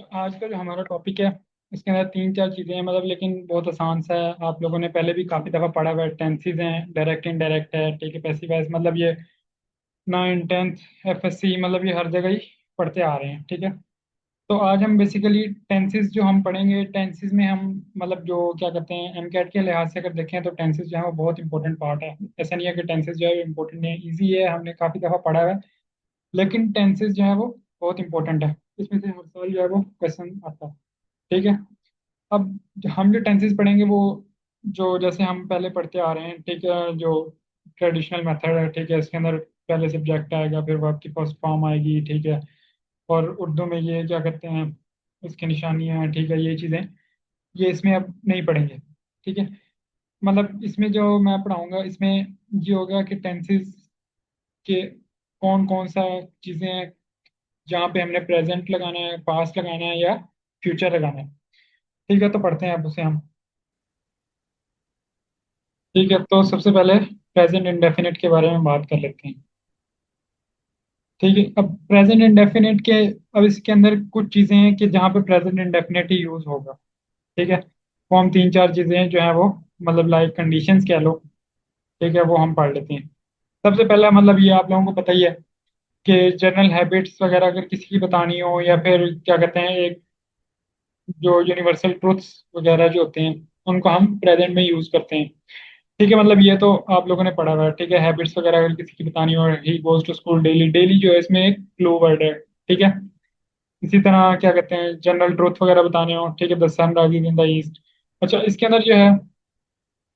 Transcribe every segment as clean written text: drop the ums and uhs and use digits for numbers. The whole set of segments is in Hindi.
तो आज का जो हमारा टॉपिक है इसके अंदर तीन चार चीज़ें हैं मतलब, लेकिन बहुत आसान सा है। आप लोगों ने पहले भी काफ़ी दफ़ा पढ़ा हुआ है। टेंसेज हैं, डायरेक्ट इनडायरेक्ट है, ठीक है, पैसिव वॉइस, मतलब ये नाइन टेंथ एफएससी मतलब ये हर जगह ही पढ़ते आ रहे हैं, ठीक है। तो आज हम बेसिकली टेंसेज जो हम पढ़ेंगे, टेंसेज में हम मतलब जो क्या कहते हैं, एमकेट के लिहाज से अगर देखें तो टेंसेज जो है वो बहुत इंपॉर्टेंट पार्ट है। ऐसा नहीं है कि टेंसेज जो है इंपॉर्टेंट नहीं है, ईजी है, हमने काफ़ी दफ़ा पढ़ा हुआ है। लेकिन टेंसेज जो है वो बहुत इंपॉर्टेंट है, इसमें से हर साल जो है वो क्वेश्चन आता है, ठीक है। अब हम जो टेंसेस पढ़ेंगे वो जो जैसे हम पहले पढ़ते आ रहे हैं, ठीक है, जो ट्रेडिशनल मेथड है, ठीक है, इसके अंदर पहले सब्जेक्ट आएगा, फिर वर्ब की फर्स्ट फॉर्म आएगी, ठीक है। और उर्दू में ये क्या कहते हैं, इसकी निशानियाँ हैं, ठीक है, ये चीज़ें ये इसमें अब नहीं पढ़ेंगे, ठीक है। मतलब इसमें जो मैं पढ़ाऊंगा इसमें ये होगा कि टेंसेस के कौन कौन सा चीज़ें हैं जहाँ पे हमने प्रेजेंट लगाना है, पास्ट लगाना है या फ्यूचर लगाना है, ठीक है। तो पढ़ते हैं अब उसे हम, ठीक है। तो सबसे पहले प्रेजेंट इंडेफिनिट के बारे में बात कर लेते हैं, ठीक है। अब प्रेजेंट इंडेफिनिट के, अब इसके अंदर कुछ चीजें हैं कि जहाँ पे प्रेजेंट इंडेफिनिट ही यूज होगा, ठीक है। वो हम तीन चार चीजें जो है वो मतलब लाइक कंडीशंस कह लो, ठीक है, वो हम पढ़ लेते हैं। सबसे पहला मतलब ये आप लोगों को पता ही है कि जनरल हैबिट्स वगैरह अगर किसी की बतानी हो, या फिर क्या कहते हैं एक जो यूनिवर्सल ट्रूथ्स वगैरह जो होते हैं उनको हम प्रेजेंट में यूज करते हैं, ठीक है। मतलब ये तो आप लोगों ने पढ़ा हुआ है, ठीक है। हैबिट्स वगैरह अगर किसी की बतानी हो, he goes to school daily, daily जो है इसमें एक क्लू वर्ड है, ठीक है। इसी तरह क्या कहते हैं जनरल ट्रूथ वगैरह बताने हो, ठीक है, the sun rising in the east. अच्छा, इसके अंदर जो है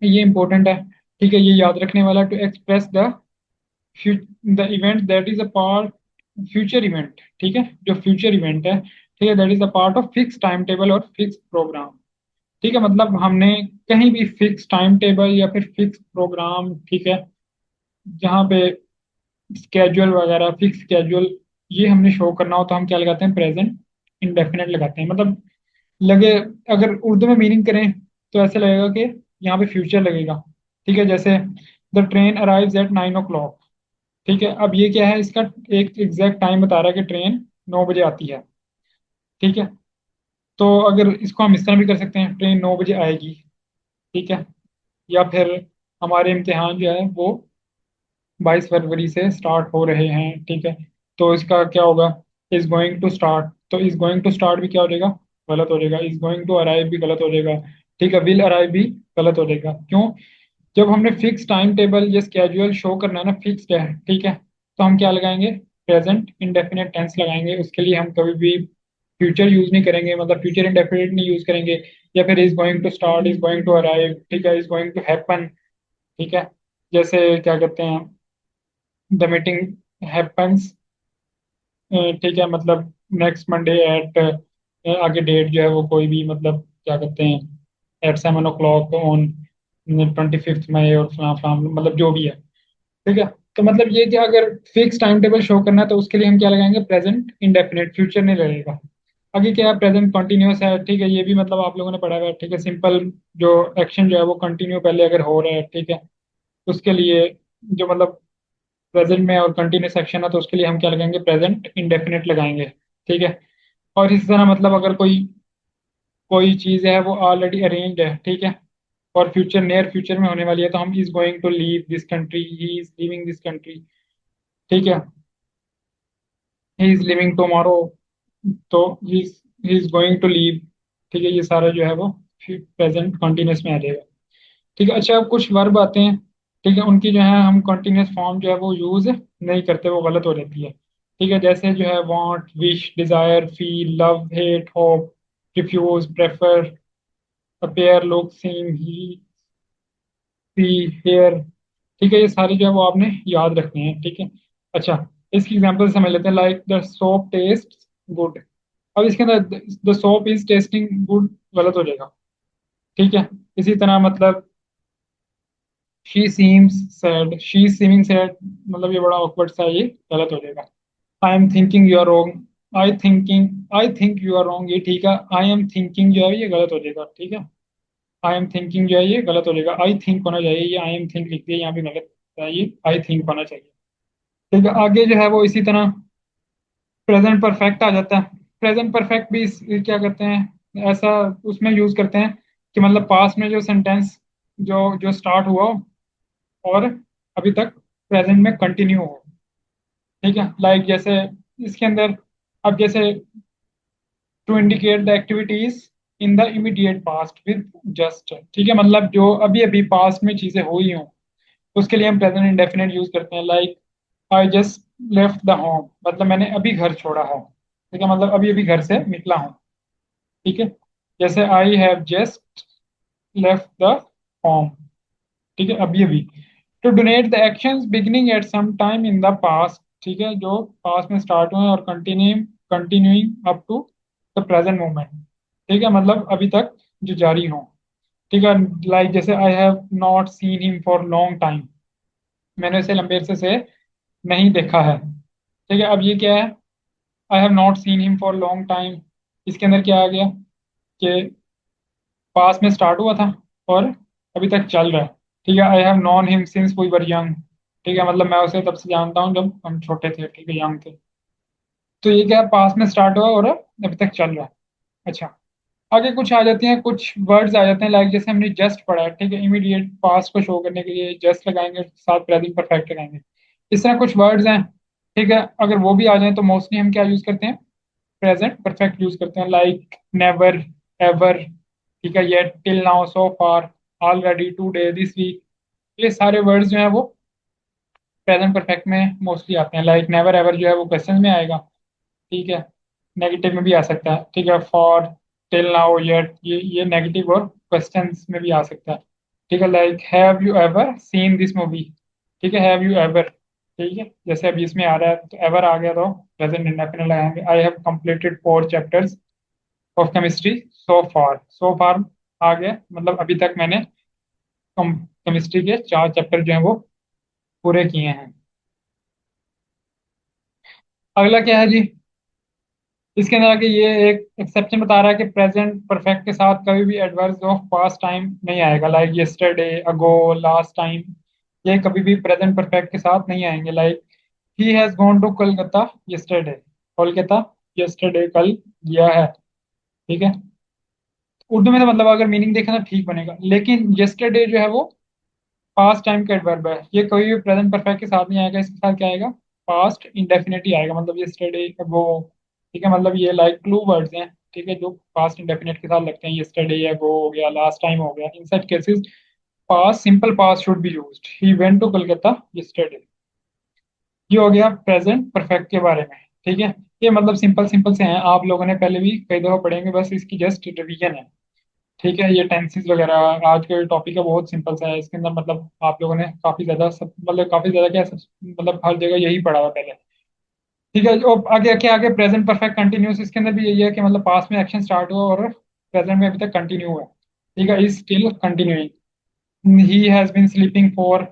ये इंपॉर्टेंट है, ठीक है, ये याद रखने वाला, to express the event that is a part, future event, ठीक है, जो फ्यूचर इवेंट है, ठीक है, that is a part of fix time table और फिक्स प्रोग्राम, ठीक है। मतलब हमने कहीं भी फिक्स टाइम टेबल या फिर फिक्स प्रोग्राम, ठीक है, जहाँ पे स्केड्यूल वगैरह फिक्स स्केड्यूल ये हमने शो करना हो तो हम क्या लगाते हैं, प्रेजेंट इंडेफिनेट लगाते हैं। मतलब लगे, अगर उर्दू में मीनिंग करें तो ऐसे लगेगा कि यहाँ पे फ्यूचर लगेगा, ठीक है। जैसे the train arrives eight 9 o'clock, ठीक है। अब ये क्या है, इसका एक एग्जैक्ट टाइम बता रहा है कि ट्रेन 9 बजे आती है, ठीक है। तो अगर इसको हम इस तरह भी कर सकते हैं, ट्रेन 9 बजे आएगी, ठीक है। या फिर हमारे इम्तिहान जो है वो 22 फरवरी से स्टार्ट हो रहे हैं, ठीक है। तो इसका क्या होगा, इज गोइंग टू स्टार्ट, तो इज गोइंग टू स्टार्ट भी क्या हो जाएगा, गलत हो जाएगा। इज गोइंग टू अराइव भी गलत हो जाएगा, ठीक है। विल अराइव भी गलत हो जाएगा। क्यों? जब हमने फिक्स टाइम टेबल या स्केड्यूल शो करना है ना, फिक्स्ड है, ठीक है, तो हम क्या लगाएंगे, प्रेजेंट इंडेफिनिट टेंस लगाएंगे। उसके लिए हम कभी भी फ्यूचर यूज नहीं करेंगे, मतलब फ्यूचर इंडेफिनिट नहीं यूज करेंगे। या फिर is going to start, is going to arrive, ठीक है, इज गोइंग टू हैपन, ठीक है। जैसे क्या कहते हैं, द मीटिंग हैपन्स, ठीक है, मतलब नेक्स्ट मंडे एट, आगे डेट जो है वो कोई भी मतलब क्या कहते हैं, एट 7 o'clock ऑन 25 मई और फलां फलां, मतलब जो भी है, ठीक है। तो मतलब ये कि अगर फिक्स टाइम टेबल शो करना है तो उसके लिए हम क्या लगाएंगे, प्रेजेंट इंडेफिनिट, फ्यूचर नहीं लगेगा। आगे क्या है, प्रेजेंट कंटिन्यूअस है, ठीक है, ये भी मतलब आप लोगों ने पढ़ा हुआ है, ठीक है। सिंपल जो एक्शन जो है वो कंटिन्यू पहले अगर हो रहा है, ठीक है, उसके लिए जो मतलब प्रेजेंट में और कंटिन्यूस एक्शन है तो उसके लिए हम क्या लगाएंगे, प्रेजेंट इंडेफिनिट लगाएंगे, ठीक है। और इसी तरह मतलब अगर कोई कोई चीज़ है वो ऑलरेडी अरेंज्ड है, ठीक है, और फ्यूचर नियर फ्यूचर में होने वाली है, तो हम is going to leave this country, he is living this country, ठीक है, ही इज लिविंग टुमारो, तो he is going to leave, ठीक है। ये सारा जो है वो प्रेजेंट कॉन्टिन्यूस में आ जाएगा, ठीक है। अच्छा, अब कुछ वर्ब आते हैं, ठीक है, उनकी जो है हम कॉन्टिन्यूस फॉर्म जो है वो यूज नहीं करते, वो गलत हो जाती है, ठीक है। जैसे जो है want, wish, desire, feel, love, hate, hope, refuse, prefer, appear, look, seem, ही, सी, हेयर, ठीक है। ये सारे जो है वो आपने याद रखने हैं, ठीक है। अच्छा, इसकी एग्जांपल समझ लेते हैं, like the soap test good. अब इसके अंदर the soap is testing good गलत हो जाएगा, ठीक है। इसी तरह मतलब she seems sad, she seeming sad, मतलब ये बड़ा awkward सा, ये गलत हो जाएगा। I am thinking you are wrong, I think you are wrong, ये ठीक है। आई एम थिंकिंग जो है ये गलत हो जाएगा, ठीक है। आई एम थिंकिंग जो है ये गलत हो जाएगा, आई थिंक होना चाहिए, ये आई एम थिंक लिख दिया यहाँ भी गलत है, ये आई थिंक होना चाहिए, ठीक है। आगे जो है वो इसी तरह प्रेजेंट परफेक्ट आ जाता है। प्रेजेंट परफेक्ट भी क्या करते हैं, ऐसा उसमें यूज करते हैं कि मतलब पास्ट में जो सेंटेंस जो जो स्टार्ट हुआ हो और अभी तक प्रेजेंट में कंटिन्यू हो। ठीक है, लाइक जैसे इसके अंदर, अब जैसे to indicate the activities in the immediate past with just, ठीक है, मतलब जो अभी अभी पास्ट में चीजें हुई हों उसके लिए हम प्रेजेंट इंडेफिनिट यूज करते हैं। Like I just left the home, मतलब मैंने अभी घर छोड़ा है। ठीक है, मतलब अभी अभी घर से निकला हूँ। ठीक है, जैसे I have just left the home. ठीक है, अभी अभी। To denote the actions beginning at some time in the past, ठीक है, जो पास्ट में स्टार्ट हुए और continuing up to the present moment. ठीक है, मतलब अभी तक जो जारी हो। ठीक है, लाइक जैसे I have not seen him for long time, मैंने इसे लंबे अरसे से नहीं देखा है। ठीक है, अब ये क्या है, I have not seen him for long time, इसके अंदर क्या आ गया कि पास में स्टार्ट हुआ था और अभी तक चल रहा है। ठीक है, I have known him since we were young, ठीक है, मतलब मैं उसे तब से जानता हूँ जब हम छोटे थे। ठीक है, यंग थे। तो ये क्या है, पास में स्टार्ट हुआ और अभी तक चल रहा है। अच्छा, आगे कुछ आ जाती हैं, कुछ वर्ड्स आ जाते हैं, लाइक जैसे हमने जस्ट पढ़ा है। ठीक है, इमीडिएट पास्ट को शो करने के लिए जस्ट लगाएंगे, साथ प्रेजेंट परफेक्ट लगाएंगे। इस तरह कुछ वर्ड्स हैं। ठीक है, अगर वो भी आ जाए तो मोस्टली हम क्या यूज करते हैं, प्रेजेंट परफेक्ट यूज करते हैं। लाइक नेवर, एवर, ठीक है, yet, till now, so far, already, today, this week, ये सारे वर्ड्स जो है वो प्रेजेंट परफेक्ट में मोस्टली आते हैं। लाइक नेवर एवर जो है वो क्वेश्चन में आएगा। ठीक है, नेगेटिव में भी आ सकता है। ठीक है, फॉर, टिल नाउ, येट, ये नेगेटिव और क्वेश्चंस में भी आ सकता है। ठीक है, like have you ever seen this movie, ठीक है, हैव यू एवर। ठीक है, जैसे अभी इसमें आ रहा है तो एवर आ गया तो प्रेजेंट इंडेफिनिट लगाएंगे। I have completed 4 chapters of chemistry so far, so far आ गया, मतलब अभी तक मैंने केमिस्ट्री के 4 चैप्टर जो हैं वो पूरे किए हैं। अगला क्या है जी, इसके अंदर आके ये एक एक्सेप्शन बता रहा है कि प्रेजेंट परफेक्ट के साथ कभी भी एडवर्स ऑफ पास्ट टाइम नहीं आएगा। Like yesterday, ago, last time, ये कभी भी प्रेजेंट परफेक्ट के साथ नहीं आएंगे। Like he has gone to Kolkata yesterday, Kolkata yesterday, कल गया है। ठीक है, उर्दू में तो मतलब अगर मीनिंग देखें तो ठीक बनेगा, लेकिन यस्टरडे जो है वो पास्ट टाइम का एडवर्ब है, ये कभी भी प्रेजेंट परफेक्ट के साथ नहीं आएगा। इसके साथ क्या आएगा, पास्ट इंडेफिनिट ही आएगा, मतलब यस्टरडे, अगो। ठीक है, मतलब ये लाइक क्लू वर्ड्स हैं। ठीक है, जो पास्ट इंडेफिनिट के साथ लगते हैं, यस्टरडे, अगो हो गया, लास्ट टाइम हो गया, in such cases past, simple past should be used. He went to Kolkata yesterday. ये हो गया प्रेजेंट परफेक्ट के बारे में। ठीक है, ये मतलब सिंपल सिंपल से हैं, आप लोगों ने पहले भी कई दफा पढ़ेंगे, बस इसकी जस्ट रिवीजन है। ठीक है, ये टेंसेस वगैरह आज का टॉपिक है, बहुत सिंपल सा है। इसके अंदर मतलब आप लोगों ने काफी ज्यादा सब, मतलब काफी ज्यादा क्या सब, मतलब हर जगह यही पढ़ा हुआ पहले। ठीक है, जो आगे क्या, आगे प्रेजेंट परफेक्ट कंटिन्यूस, इसके अंदर भी यही है कि मतलब पास्ट में एक्शन स्टार्ट हुआ और प्रेजेंट में अभी तक कंटिन्यू हुआ है। ठीक है, is still continuing. He has been sleeping for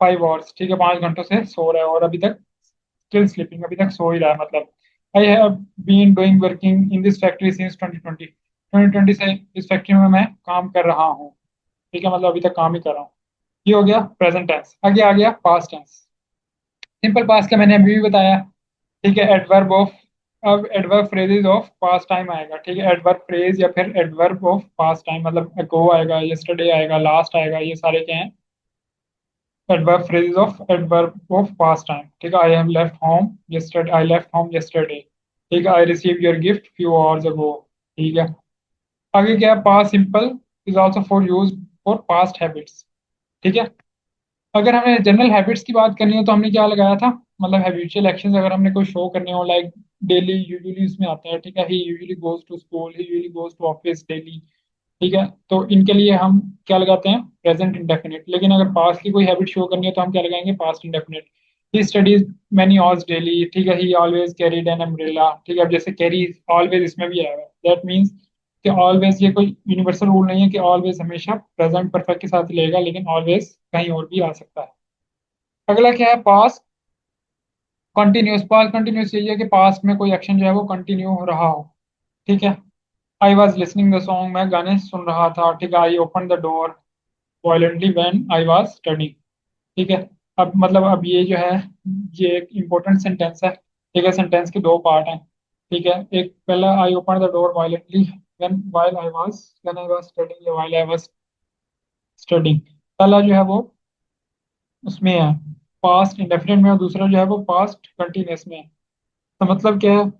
5 hours, ठीक है, 5 घंटों से सो रहा है और अभी तक स्टिल स्लीपिंग, अभी तक सो ही रहा है। मतलब I have been doing working in this factory since 2020, 2020 से इस फैक्ट्री में मैं काम कर रहा हूँ। ठीक है, मतलब अभी तक काम ही कर रहा हूँ। ये हो गया प्रेजेंट टेंस। आगे आ गया पास्ट टेंस। सिंपल पास्ट का मैंने अभी भी बताया। ठीक है, एडवर्ब ऑफ, अब adverb phrases of past time आएगा। ठीक है, एडवर्ब फ्रेज या फिर एडवर्ब ऑफ पास्ट टाइम, मतलब अगो आएगा, यस्टरडे आएगा, लास्ट आएगा, ये सारे क्या हैं, adverb phrases of adverb of past time. ठीक है, I have left home yesterday, I left home yesterday. ठीक है, I receive your gift few hours ago. ठीक है, आगे क्या है, past simple is also for use for past habits. ठीक है, अगर हमें जनरल हैबिट्स की बात करनी हो तो हमने क्या लगाया था, मतलब हैबिचुअल एक्शंस अगर हमने कोई शो करने हो, लाइक डेली, यूजुअली इसमें आता है। ठीक है, he usually goes to school, he usually goes to office daily. ठीक है, तो इनके लिए हम क्या लगाते हैं, प्रेजेंट इंडेफिनिट। लेकिन अगर पास्ट की कोई हैबिट शो करनी है तो हम क्या लगाएंगे, past indefinite. He studies many hours daily. ठीक है, ही ऑलवेज कैरीड एन अम्ब्रेला। ठीक है, अब जैसे कैरी ऑलवेज इसमें भी आएगा, दैट मीन्स कि ऑलवेज ये कोई यूनिवर्सल रूल नहीं है कि ऑलवेज हमेशा प्रेजेंट परफेक्ट के साथ ही लगेगा, लेकिन ऑलवेज कहीं और भी आ सकता है। अगला क्या है, पास्ट कंटिन्यूस। पास्ट कंटिन्यूस यही है कि पास्ट में कोई एक्शन जो है वो कंटिन्यू हो रहा हो। ठीक है, I was listening the song, मैं गाने सुन रहा था। ठीक है, I open the door violently when I was studying. ठीक है, अब मतलब अब ये जो है, ये एक इंपॉर्टेंट सेंटेंस है। ठीक है, सेंटेंस के 2 पार्ट हैं। ठीक है, एक पहला, I open the door violently when I was studying, या व्हाइल आई वाज स्टडिंग। पहला जो है वो उसमें है पास्ट इंडेफिनिट में, और दूसरा जो है वो पास्ट कंटिन्यूस में है। तो मतलब क्या है,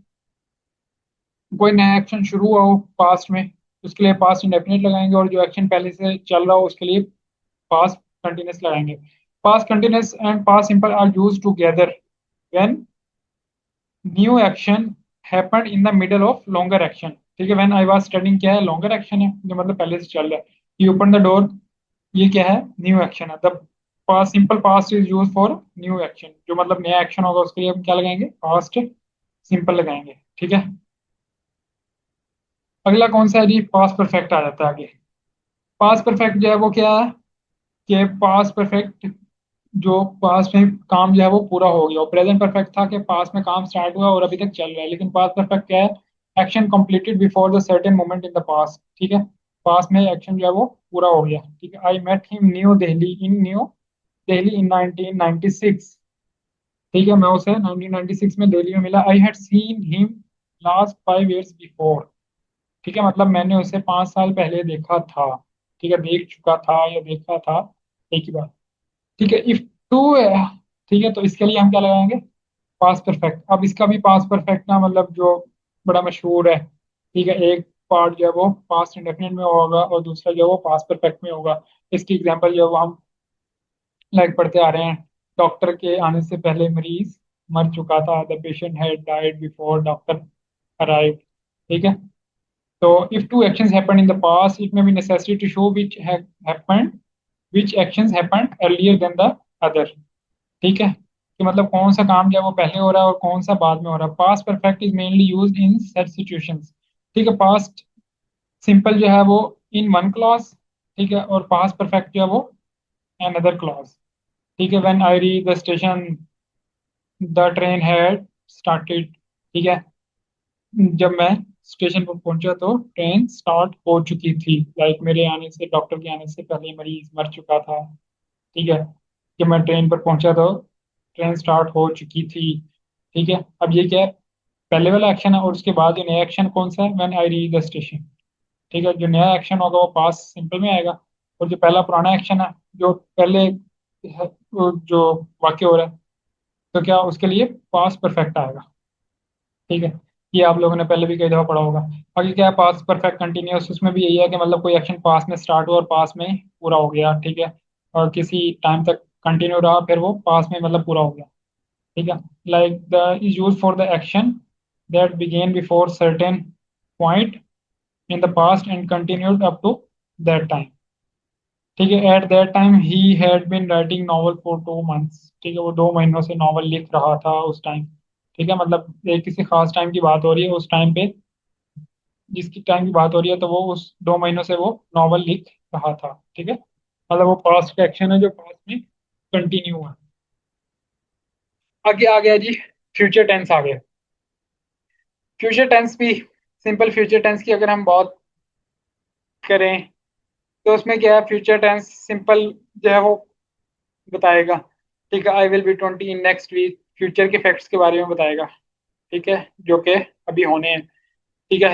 कोई नया एक्शन शुरू हुआ हो पास्ट में, उसके लिए पास्ट इंडेफिनिट लगाएंगे, और जो एक्शन पहले से चल रहा हो उसके लिए पास्ट कंटिन्यूस लगाएंगे। Past continuous and past simple are use together when new action happened in the middle of longer action. ठीक है, व्हेन आई वाज स्टडिंग क्या है, लॉन्गर एक्शन है जो मतलब पहले से चल रहा है। यू ओपन द डोर, ये क्या है, न्यू एक्शन है। The past simple past is use for new action, जो मतलब नया एक्शन होगा उसके लिए हम क्या लगाएंगे, पास्ट सिंपल लगाएंगे। ठीक है, अगला कौन सा है जी, पास्ट परफेक्ट आ जाता है आगे। पास्ट परफेक्ट जो है वो क्या है, कि पास्ट परफेक्ट जो पास्ट में काम जो है वो पूरा हो गया, और प्रेजेंट परफेक्ट था कि पास्ट में काम स्टार्ट हुआ और अभी तक चल रहा है। लेकिन पास्ट परफेक्ट क्या है, action completed before the certain moment in the past. ठीक है, पास्ट में एक्शन जो है वो पूरा हो गया। ठीक है, I met him New Delhi in 1996। ठीक है, मैं उसे 1996 में दिल्ली में मिला। I had seen him last 5 years before. ठीक है, मतलब मैंने उसे 5 साल पहले देखा था। ठीक है, देख चुका था या देखा था, एक ही बात। ठीक है, इफ टू, ठीक है, तो इसके लिए हम क्या लगाएंगे, पास्ट परफेक्ट। अब इसका भी पास्ट परफेक्ट ना मतलब जो बड़ा मशहूर है। ठीक है, एक पार्ट जो है वो पास्ट इंडेफिनिट में होगा और दूसरा जो है वो पास्ट परफेक्ट में होगा। इसकी एग्जांपल जो है वो हम लाइक पढ़ते आ रहे हैं, डॉक्टर के आने से पहले मरीज मर चुका था, the patient had died before doctor arrive. ठीक है, तो if two actions happened in the past it may be necessary to show happened which actions happened earlier than the other. ठीक है, कि मतलब कौन सा काम जो है वो पहले हो रहा है और कौन सा बाद में हो रहा है। Past perfect is mainly used in such situations. ठीक है, पास्ट सिंपल जो है वो इन वन क्लॉज। ठीक है, और पास्ट परफेक्ट जो है वो अनदर क्लॉज। ठीक है, when I reach the station the train had started. ठीक है, जब मैं स्टेशन पर पहुंचा तो ट्रेन स्टार्ट हो चुकी थी, लाइक मेरे आने से, डॉक्टर के आने से पहले मरीज मर चुका था। ठीक है, जब मैं ट्रेन पर पहुंचा तो ट्रेन स्टार्ट हो चुकी थी। ठीक है, अब ये क्या है, पहले वाला एक्शन है, और उसके बाद जो नया एक्शन कौन सा है, when I reach the station. ठीक है, जो नया एक्शन होगा वो पास सिंपल में आएगा, और जो पहला पुराना एक्शन है जो पहले है, वो जो वाक्य हो रहा है, तो क्या उसके लिए पास परफेक्ट आएगा। ठीक है, ये आप लोगों ने पहले भी कई दफा पढ़ा होगा। आगे क्या है, पास परफेक्ट कंटिन्यूस, उसमें भी यही है कि मतलब कोई एक्शन पास में स्टार्ट हुआ और पास में पूरा हो गया। ठीक है, और किसी टाइम तक कंटिन्यू रहा, फिर वो पास में मतलब पूरा हो गया। ठीक है, like the is use for the action that began before certain point in the past and continued up to that time. ठीक है, at that time he had been writing novel for 2 months। ठीक है, वो 2 महीनों से नॉवल लिख रहा था उस टाइम। ठीक है, मतलब एक किसी खास टाइम की बात हो रही है, उस टाइम पे जिसकी टाइम की बात हो रही है, तो वो उस 2 महीनों से वो नॉवल लिख रहा था। ठीक है, मतलब वो पास्ट का एक्शन है जो पास्ट में कंटिन्यू है। आगे आ गया जी, फ्यूचर टेंस आ गया। फ्यूचर टेंस भी सिंपल, फ्यूचर टेंस की अगर हम बात करें तो उसमें क्या है, फ्यूचर टेंस सिंपल जो है वो बताएगा। ठीक है, I will be 20 in next week, future के फैक्ट्स के बारे में बताएगा। ठीक है, जो कि अभी होने हैं। ठीक है,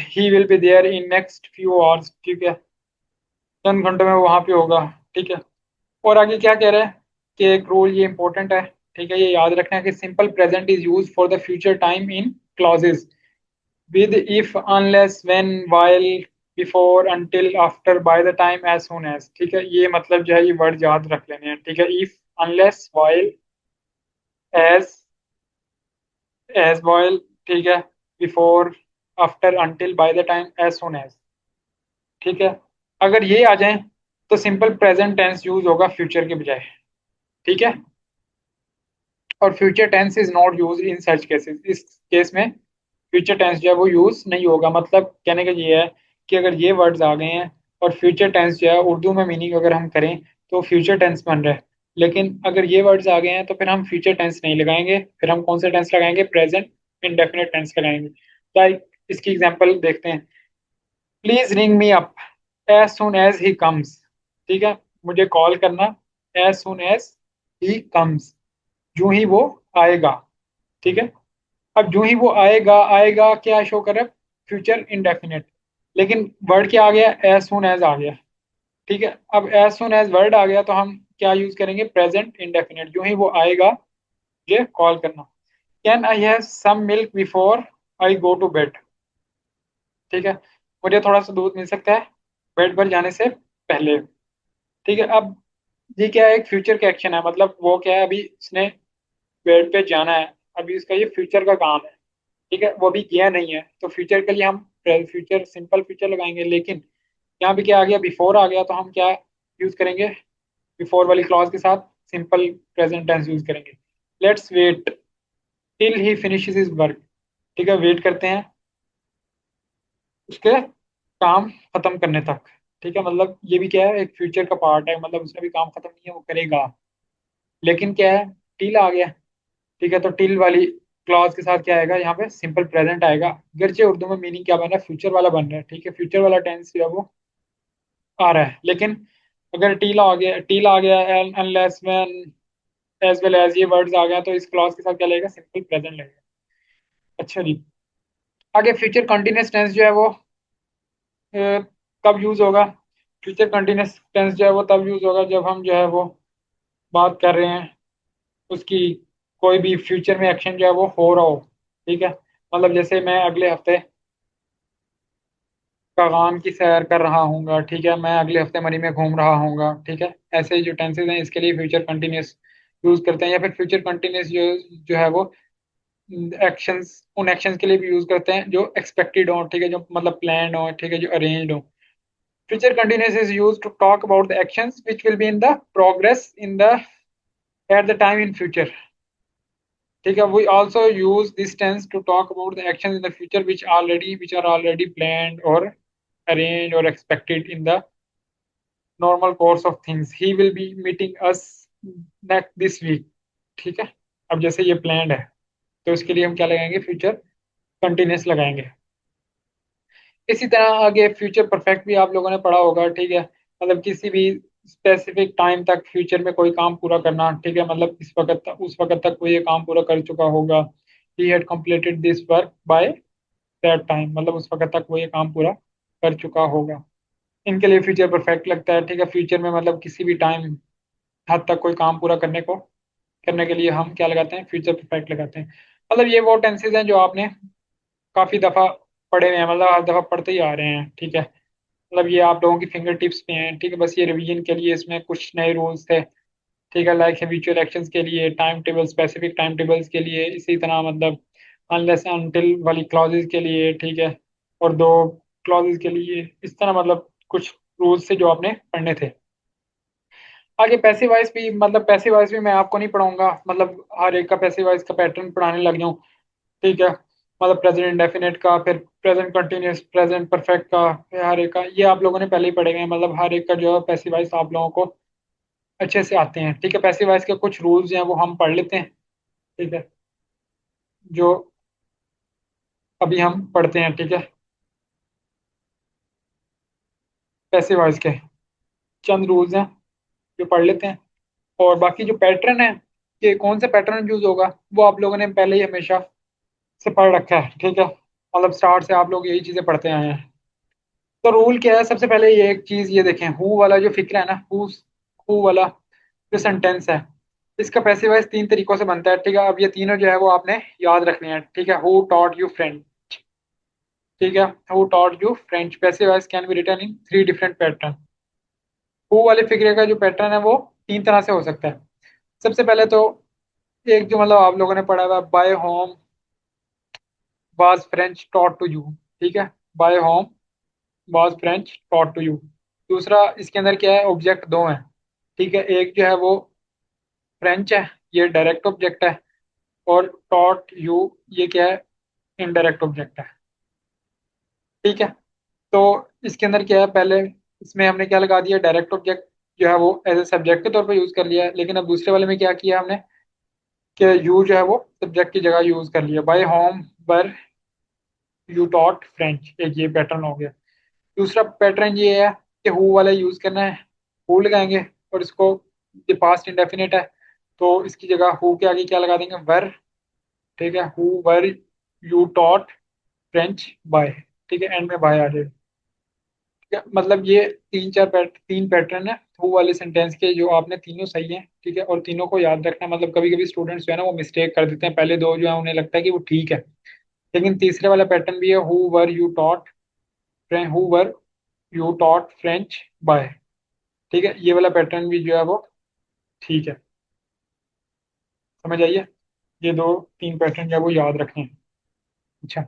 he will be there in next few hours. ठीक है, चंद घंटों में वो वहां पे होगा। ठीक है, और आगे क्या कह रहा है कि एक रूल ये इंपॉर्टेंट है। ठीक है, ये याद रखना है कि simple present is use for the future time in clauses with if unless when while before until after by the time as soon as। ठीक है, ये मतलब जो है ये वर्ड याद रख लेने हैं। ठीक है, if unless while as while, ठीक है, before after until by the time as soon as। ठीक है, अगर ये आ जाए तो सिंपल प्रेजेंट टेंस यूज होगा फ्यूचर के बजाय। ठीक है, और future tense is not use in such cases, इस केस में फ्यूचर टेंस जो है वो यूज नहीं होगा। मतलब कहने का ये है कि अगर ये वर्ड्स आ गए हैं और फ्यूचर टेंस जो है उर्दू में मीनिंग अगर हम करें तो फ्यूचर टेंस बन रहा है, लेकिन अगर ये वर्ड्स आ गए हैं तो फिर हम फ्यूचर टेंस नहीं लगाएंगे, फिर हम कौन सा टेंस लगाएंगे, प्रेजेंट इंडेफिनिट टेंस लगाएंगे। लाइक इसकी एग्जांपल देखते हैं, please ring me up as soon as he comes. ठीक है, मुझे कॉल करना as soon as he comes, जो ही वो आएगा। ठीक है, अब जो ही वो आएगा आएगा क्या शो कर रहा है, फ्यूचर इंडेफिनिट। लेकिन वर्ड क्या आ गया, एज सुन एज आ गया। ठीक है, अब एज सुन एज वर्ड आ गया तो हम क्या यूज करेंगे, प्रेजेंट इंडेफिनिट। जो ही वो आएगा ये कॉल करना। Can I have some milk before I go to bed. ठीक है, मुझे थोड़ा सा दूध मिल सकता है बेड पर जाने से पहले। ठीक है, अब ये क्या है, एक फ्यूचर का एक्शन है, मतलब वो क्या है, अभी इसने बेड पे जाना है, अभी इसका ये फ्यूचर का काम है। ठीक है, वो अभी किया नहीं है तो फ्यूचर के लिए हम फ्यूचर सिंपल फ्यूचर लगाएंगे। लेकिन यहाँ पे क्या आ गया, बिफोर आ गया तो हम क्या यूज करेंगे, बिफोर वाली क्लॉज के साथ सिंपल प्रेजेंट टेंस यूज करेंगे। Let's wait till he finishes his work. ठीक है, वेट करते हैं उसके काम खत्म करने तक। ठीक है, मतलब ये भी क्या है, एक फ्यूचर का पार्ट है, मतलब उसने भी काम खत्म नहीं है, वो करेगा। लेकिन क्या है, टिल आ गया। ठीक है, तो टिल वाली क्लॉज के साथ क्या आएगा, यहाँ पे सिंपल प्रेजेंट आएगा। गर्चे उर्दू में मीनिंग क्या बन रहा है, फ्यूचर वाला बन रहा है। ठीक है, फ्यूचर वाला टेंस जो है वो आ रहा है। लेकिन अगर टील आ गया unless when as well as ये वर्ड्स आ गया तो इस क्लॉज के साथ क्या लगेगा, सिंपल प्रेजेंट लगेगा। अच्छा जी, आगे फ्यूचर कंटिन्यूस टेंस जो है वो अ, कब यूज होगा। फ्यूचर कंटिन्यूस टेंस जो है वो तब यूज होगा जब हम जो है वो बात कर रहे हैं उसकी, कोई भी फ्यूचर में एक्शन जो है वो हो रहा हो। ठीक है, मतलब जैसे मैं अगले हफ्ते कागान की सैर कर रहा हूँगा। ठीक है, मैं अगले हफ्ते मरी में घूम रहा हूँगा। ठीक है, ऐसे जो टेंसेज हैं इसके लिए फ्यूचर कंटिन्यूस यूज करते हैं। या फिर फ्यूचर कंटिन्यूस जो जो है वो एक्शंस, उन एक्शंस के लिए भी यूज करते हैं जो एक्सपेक्टेड हो। ठीक है, जो मतलब प्लान हो। ठीक है, जो अरेंज्ड हो। Future continuous is use to talk about the actions which will be in the progress in the at the time in future. ठीक है, we also use this tense to talk about the actions in the future which are already planned or arranged or expected in the normal course of things. He will be meeting us next this week. ठीक है, अब जैसे ये प्लान्ड है तो इसके लिए हम क्या लगाएंगे, फ्यूचर कंटिन्यूस लगाएंगे। इसी तरह आगे फ्यूचर परफेक्ट भी आप लोगों ने पढ़ा होगा। ठीक है, मतलब किसी भी स्पेसिफिक टाइम तक फ्यूचर में कोई काम पूरा करना। ठीक है, मतलब इस वक्त तक, उस वक्त तक वो ये काम पूरा कर चुका होगा। He had completed this work by that time, मतलब उस वक्त तक वो ये काम पूरा कर चुका होगा। इनके लिए फ्यूचर परफेक्ट लगता है। ठीक है, फ्यूचर में मतलब किसी भी टाइम हद तक कोई काम पूरा करने के लिए हम क्या लगाते हैं, फ्यूचर परफेक्ट लगाते हैं। मतलब ये वो टेंसेज हैं जो आपने काफी दफा पढ़े हुए हैं, मतलब हर दफा पढ़ते ही आ रहे हैं। ठीक है, मतलब ये आप लोगों की फिंगर टिप्स पे हैं। ठीक है, बस ये रिवीजन के लिए इसमें कुछ नए रूल्स थे। ठीक है, लाइक हैबिचुअल एक्शंस के लिए time table, specific time tables के लिए, इसी तरह मतलब अनलेस अनटिल वाली क्लॉजेज के लिए। ठीक है, और दो क्लॉजेज के लिए, इस तरह मतलब कुछ रूल्स थे जो आपने पढ़ने थे। आगे पैसिव वॉइस भी, मतलब पैसिव वॉइस भी मैं आपको नहीं पढ़ाऊंगा, मतलब हर एक का पैसिव वॉइस का पैटर्न पढ़ाने लग जाऊं। ठीक है, मतलब प्रेजेंट इंडेफिनिट का, फिर प्रेजेंट कंटिन्यूस, प्रेजेंट परफेक्ट का, फिर हर एक का ये आप लोगों ने पहले ही पढ़े गए हैं। मतलब हर एक का जो है पैसिव वॉइस आप लोगों को अच्छे से आते हैं। ठीक है, पैसिव वॉइस के कुछ रूल्स हैं वो हम पढ़ लेते हैं। ठीक है, जो अभी हम पढ़ते हैं। ठीक है, पैसिव वॉइस के चंद रूल्स हैं जो पढ़ लेते हैं। और बाकी जो पैटर्न है कि कौन सा पैटर्न यूज होगा वो आप लोगों ने पहले ही हमेशा से पढ़ रखा है। ठीक है, मतलब स्टार्ट से आप लोग यही चीजें पढ़ते आए हैं। तो रूल क्या है, सबसे पहले ये एक चीज ये देखें, हु वाला जो फिक्र है ना, हु वाला जो सेंटेंस है, इसका पैसिव वॉइस तीन तरीकों से बनता है। ठीक है, अब ये तीनों जो है वो आपने याद रखने हैं। ठीक है, हु टॉट यू फ्रेंच। ठीक है, who taught you French passive voice can be written in three different pattern. Who वाले फिक्रे का जो पैटर्न है वो तीन तरह से हो सकता है। सबसे पहले तो एक जो मतलब आप लोगों ने पढ़ा हुआ, by whom was French taught to you. ठीक है, by whom was French taught to you. दूसरा इसके अंदर क्या है, ऑब्जेक्ट दो हैं। ठीक है, एक जो है वो फ्रेंच है, ये डायरेक्ट ऑब्जेक्ट है। और टॉट यू ये क्या है, इनडायरेक्ट ऑब्जेक्ट है। ठीक है, तो इसके अंदर क्या है, पहले इसमें हमने क्या लगा दिया, डायरेक्ट ऑब्जेक्ट जो है वो एज ए सब्जेक्ट के तौर पर यूज कर लिया है। लेकिन अब दूसरे वाले में क्या किया हमने कि यू जो है वो सब्जेक्ट की जगह यूज कर लिया, by whom were you taught French. एक ये पैटर्न हो गया। दूसरा पैटर्न ये है कि हु वाला यूज करना है, हु लगाएंगे और इसको, ये पास्ट इंडेफिनिट है तो इसकी जगह हु के आगे क्या लगा देंगे, वर। ठीक है, who were you taught French by. ठीक है, एंड में बाय आ जाएगा। ठीक है, मतलब ये तीन पैटर्न है हु वाले सेंटेंस के, जो आपने तीनों सही हैं। ठीक है, और तीनों को याद रखना है। मतलब कभी कभी स्टूडेंट्स जो है ना वो मिस्टेक कर देते हैं, पहले दो जो है उन्हें लगता है कि वो ठीक है, लेकिन तीसरे वाला पैटर्न भी है, who were you taught French by. ठीक है, ये वाला पैटर्न भी जो है वो ठीक है। समझ आइए, ये दो तीन पैटर्न जो है वो याद रखें। अच्छा,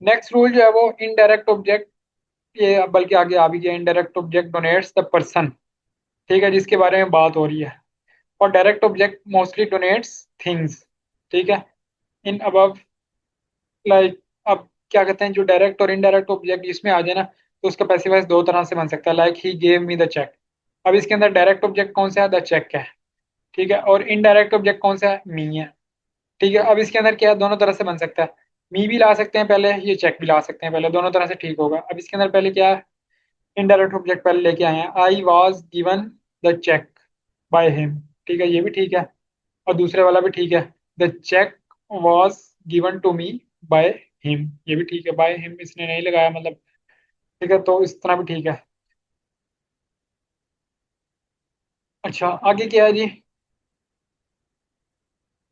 नेक्स्ट रूल जो है वो इनडायरेक्ट ऑब्जेक्ट, ये बल्कि आगे आ भी गया, indirect object denotes the person. ठीक है, जिसके बारे में बात हो रही है। और direct object mostly denotes things. ठीक है, इन अबव, लाइक, अब क्या कहते हैं, जो डायरेक्ट और इनडायरेक्ट ऑब्जेक्ट इसमें आ जाए ना, तो उसका पैसिव दो तरह से बन सकता है, like he gave me the cheque. अब इसके अंदर डायरेक्ट ऑब्जेक्ट कौन सा है, द चेक है। ठीक है, और इनडायरेक्ट ऑब्जेक्ट कौन सा है, मी है। ठीक है, अब इसके अंदर क्या है, दोनों तरह से बन सकता है। मी भी ला सकते हैं पहले, ये चेक भी ला सकते हैं पहले, दोनों तरह से ठीक होगा। अब इसके अंदर पहले क्या है, इनडायरेक्ट ऑब्जेक्ट पहले लेके आए हैं, I was given the cheque by him. ठीक है, ये भी ठीक है। और दूसरे वाला भी ठीक है, the cheque was given to me by him. ये भी ठीक है, बाय हिम इसने नहीं लगाया मतलब। ठीक है, तो इस तरह भी ठीक है। अच्छा, आगे क्या है जी,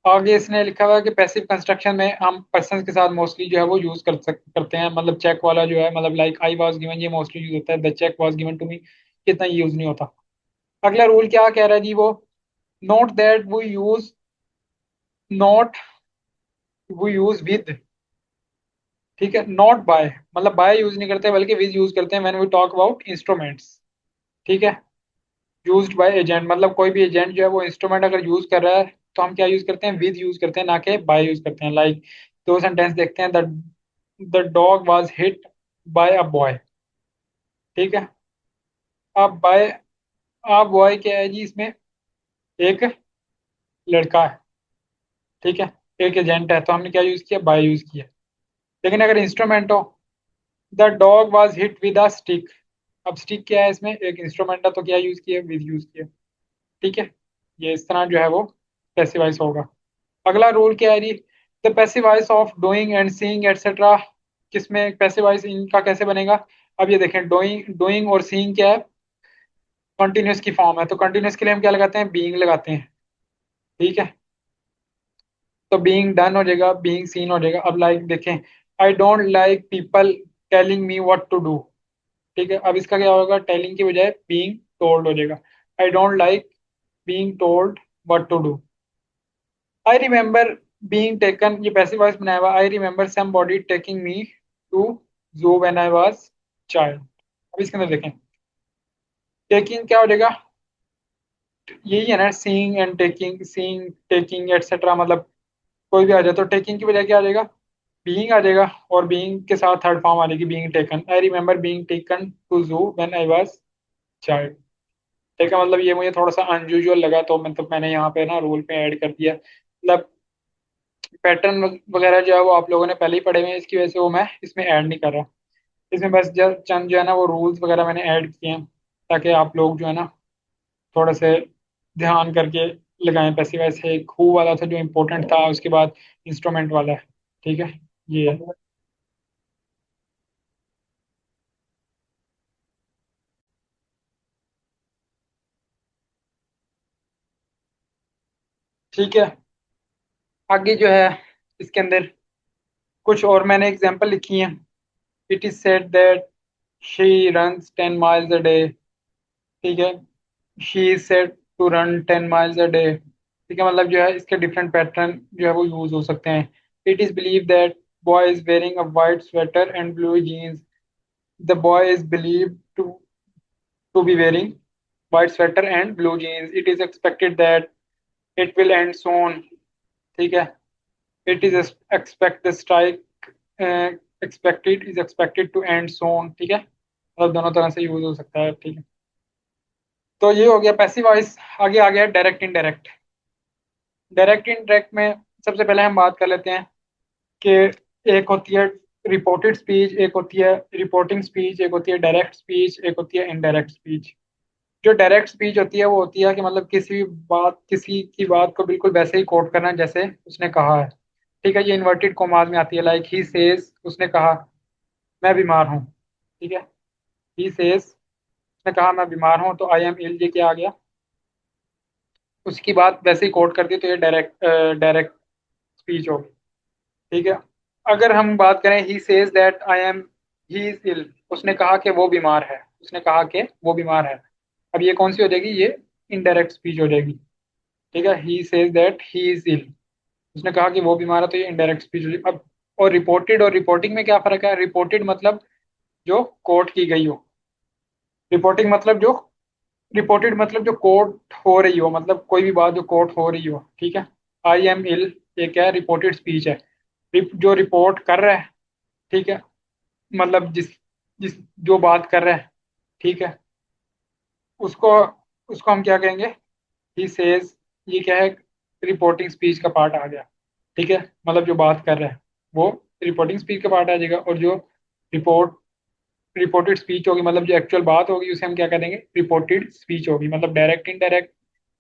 आगे इसने लिखा हुआ है कि पैसिव कंस्ट्रक्शन में हम पर्सन के साथ मोस्टली जो है वो यूज करते हैं। मतलब चेक वाला जो है, मतलब लाइक आई वाज गिवन, ये मोस्टली यूज होता है। The cheque was given to me इतना यूज नहीं होता। अगला रूल क्या कह रहा है जी, वो note that we use not we use with. ठीक है, नॉट बाय, मतलब बाय यूज नहीं करते बल्कि विद यूज करते हैं when we talk about instruments. ठीक है, यूज्ड बाय एजेंट, मतलब कोई भी एजेंट जो है वो इंस्ट्रूमेंट अगर यूज कर रहा है तो हम क्या यूज करते हैं, विद यूज करते हैं, ना कि बाय यूज करते हैं। लाइक दो सेंटेंस देखते हैं, the dog was hit by a boy. ठीक है, अब बाय, अब बॉय क्या है जी इसमें, एक लड़का है। ठीक है, एक एजेंट है, तो हमने क्या यूज किया, बाय यूज किया। लेकिन अगर इंस्ट्रूमेंट हो, the dog was hit with a stick. अब स्टिक क्या है इसमें, एक इंस्ट्रूमेंट है, तो क्या यूज किया, विद यूज किया। ठीक है, ये इस तरह जो है वो पैसिवाइज होगा। अगला रूल क्या है जी, the passives of doing and seeing etcetera. किसमें पैसिवाइज इनका कैसे बनेगा। अब ये देखें, डूइंग डूइंग और सीइंग क्या है, कंटिन्यूस की फॉर्म है, तो कंटिन्यूस के लिए हम क्या लगाते हैं, बीइंग लगाते हैं। ठीक है, तो बीइंग डन हो जाएगा, बीइंग सीन हो जाएगा। अब लाइक देखें, I don't like people telling me what to do. ठीक है, अब इसका क्या होगा, टेलिंग की बजाय बीइंग टोल्ड हो जाएगा। I don't like being told what to do. I remember being taken, ये पैसिव वॉइस बनाया हुआ, I remember somebody taking me to zoo when I was child. अब इसके अंदर देखें, टेकिंग क्या हो जाएगा, यही है ना, seeing and taking, seeing taking etcetera, मतलब कोई भी आ जाए तो टेकिंग की बजाय क्या आ जाएगा, बीइंग आ जाएगा। और बीइंग के साथ थर्ड फॉर्म आ जाएगी, being taken. I remember being taken to zoo when I was child. ठीक है, मतलब ये मुझे थोड़ा सा अनयूजुअल लगा, तो मतलब मैंने यहाँ पे ना रूल पे ऐड कर दिया। मतलब पैटर्न वगैरह जो है वो आप लोगों ने पहले ही पढ़े हुए हैं, इसकी वजह से वो मैं इसमें ऐड नहीं कर रहा। इसमें बस चंद जो है ना वो रूल्स वगैरह मैंने ऐड किए हैं, ताकि आप लोग जो है ना थोड़ा से ध्यान करके लगाएं। पैसे वैसे एक हु वाला था जो इम्पोर्टेंट था, उसके बाद इंस्ट्रूमेंट वाला है। ठीक है, ये है। ठीक है, आगे जो है इसके अंदर कुछ और मैंने एग्जांपल लिखी हैं। It is said that she runs 10 miles a day. ठीक है, she is said to run 10 miles a day. ठीक है, मतलब जो है इसके डिफरेंट पैटर्न जो है वो यूज हो सकते हैं। It is believe that boy is wearing a white sweater and blue jeans. The boy is believe to be wearing white sweater and blue jeans. It is expected that it will end soon. ठीक है, it is expect the strike uh, expected is expected to end soon। ठीक है, मतलब दोनों तरह से यूज हो सकता है। ठीक है, तो ये हो गया पैसिव वॉइस। आगे आ गया डायरेक्ट इनडायरेक्ट। डायरेक्ट इनडायरेक्ट में सबसे पहले हम बात कर लेते हैं कि एक होती है रिपोर्टेड स्पीच, एक होती है रिपोर्टिंग स्पीच, एक होती है डायरेक्ट स्पीच, एक होती है इनडायरेक्ट स्पीच। जो डायरेक्ट स्पीच होती है वो होती है कि मतलब किसी भी बात, किसी की बात को बिल्कुल वैसे ही कोट करना जैसे उसने कहा है। ठीक है, ये इन्वर्टेड कॉमास में आती है, लाइक ही सेज, उसने कहा मैं बीमार हूँ। ठीक है, ही सेज, उसने कहा मैं बीमार हूँ, तो आई एम इल, ये क्या आ गया, उसकी बात वैसे ही कोट कर दी, तो ये डायरेक्ट डायरेक्ट स्पीच होगी। ठीक है, अगर हम बात करें he says that I am, he is ill, उसने कहा कि वो बीमार है, उसने कहा कि वो बीमार है, अब ये कौन सी हो जाएगी, ये इनडायरेक्ट स्पीच हो जाएगी। ठीक है, he says that he is ill, उसने कहा कि वो बीमार है, तो ये इनडायरेक्ट स्पीच हो जाएगी। अब और रिपोर्टेड और रिपोर्टिंग में क्या फर्क है, रिपोर्टेड मतलब जो कोर्ट की गई हो, रिपोर्टिंग मतलब जो, रिपोर्टेड मतलब जो कोर्ट हो रही हो, मतलब कोई भी बात जो कोर्ट हो रही हो। ठीक है, आई एम इल, ये क्या है, रिपोर्टेड स्पीच है। जो रिपोर्ट कर रहा है, ठीक है, मतलब जिस जिस जो बात कर रहा है, ठीक है, उसको उसको हम क्या कहेंगे, ही सेज, ये क्या है, रिपोर्टिंग स्पीच का पार्ट आ गया। ठीक है, मतलब जो बात कर रहा है वो रिपोर्टिंग स्पीच का पार्ट आ जाएगा, और जो रिपोर्ट रिपोर्टेड स्पीच होगी, मतलब जो एक्चुअल बात होगी, उसे हम क्या करेंगे, रिपोर्टेड स्पीच होगी। मतलब डायरेक्ट इनडायरेक्ट,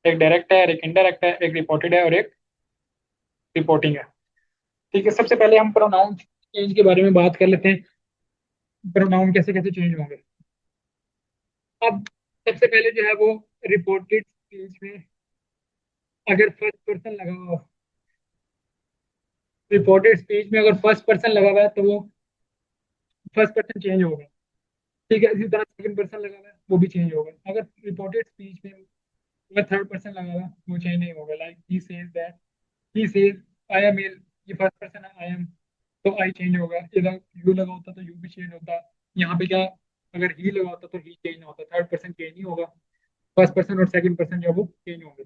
एक डायरेक्ट है, एक इनडायरेक्ट है, एक रिपोर्टेड है और एक रिपोर्टिंग है। ठीक है, सबसे पहले हम प्रोनाउन चेंज के बारे में बात कर लेते हैं, प्रोनाउन कैसे कैसे चेंज होंगे। अब सबसे पहले जो है वो रिपोर्टेड स्पीच में अगर फर्स्ट पर्सन लगा हुआ हो, रिपोर्टेड स्पीच में अगर फर्स्ट पर्सन लगा हुआ है तो वो फर्स्ट पर्सन चेंज होगा। ठीक है, इसी तरह सेकंड पर्सन लगा हुआ है वो भी चेंज होगा। अगर रिपोर्टेड स्पीच में अगर थर्ड पर्सन लगा हुआ है वो चेंज नहीं होगा, like he says that, he says I am ill, ये फर्स्ट पर्सन है आई एम, तो आई चेंज होगा। इधर यू लगा होता तो यू भी चेंज होता। यहाँ पे क्या, अगर ही लगा होता तो ही चेंज होता, थर्ड पर्सन चेंज नहीं होगा, फर्स्ट पर्सन और सेकंड पर्सन जो है वो चेंज होंगे।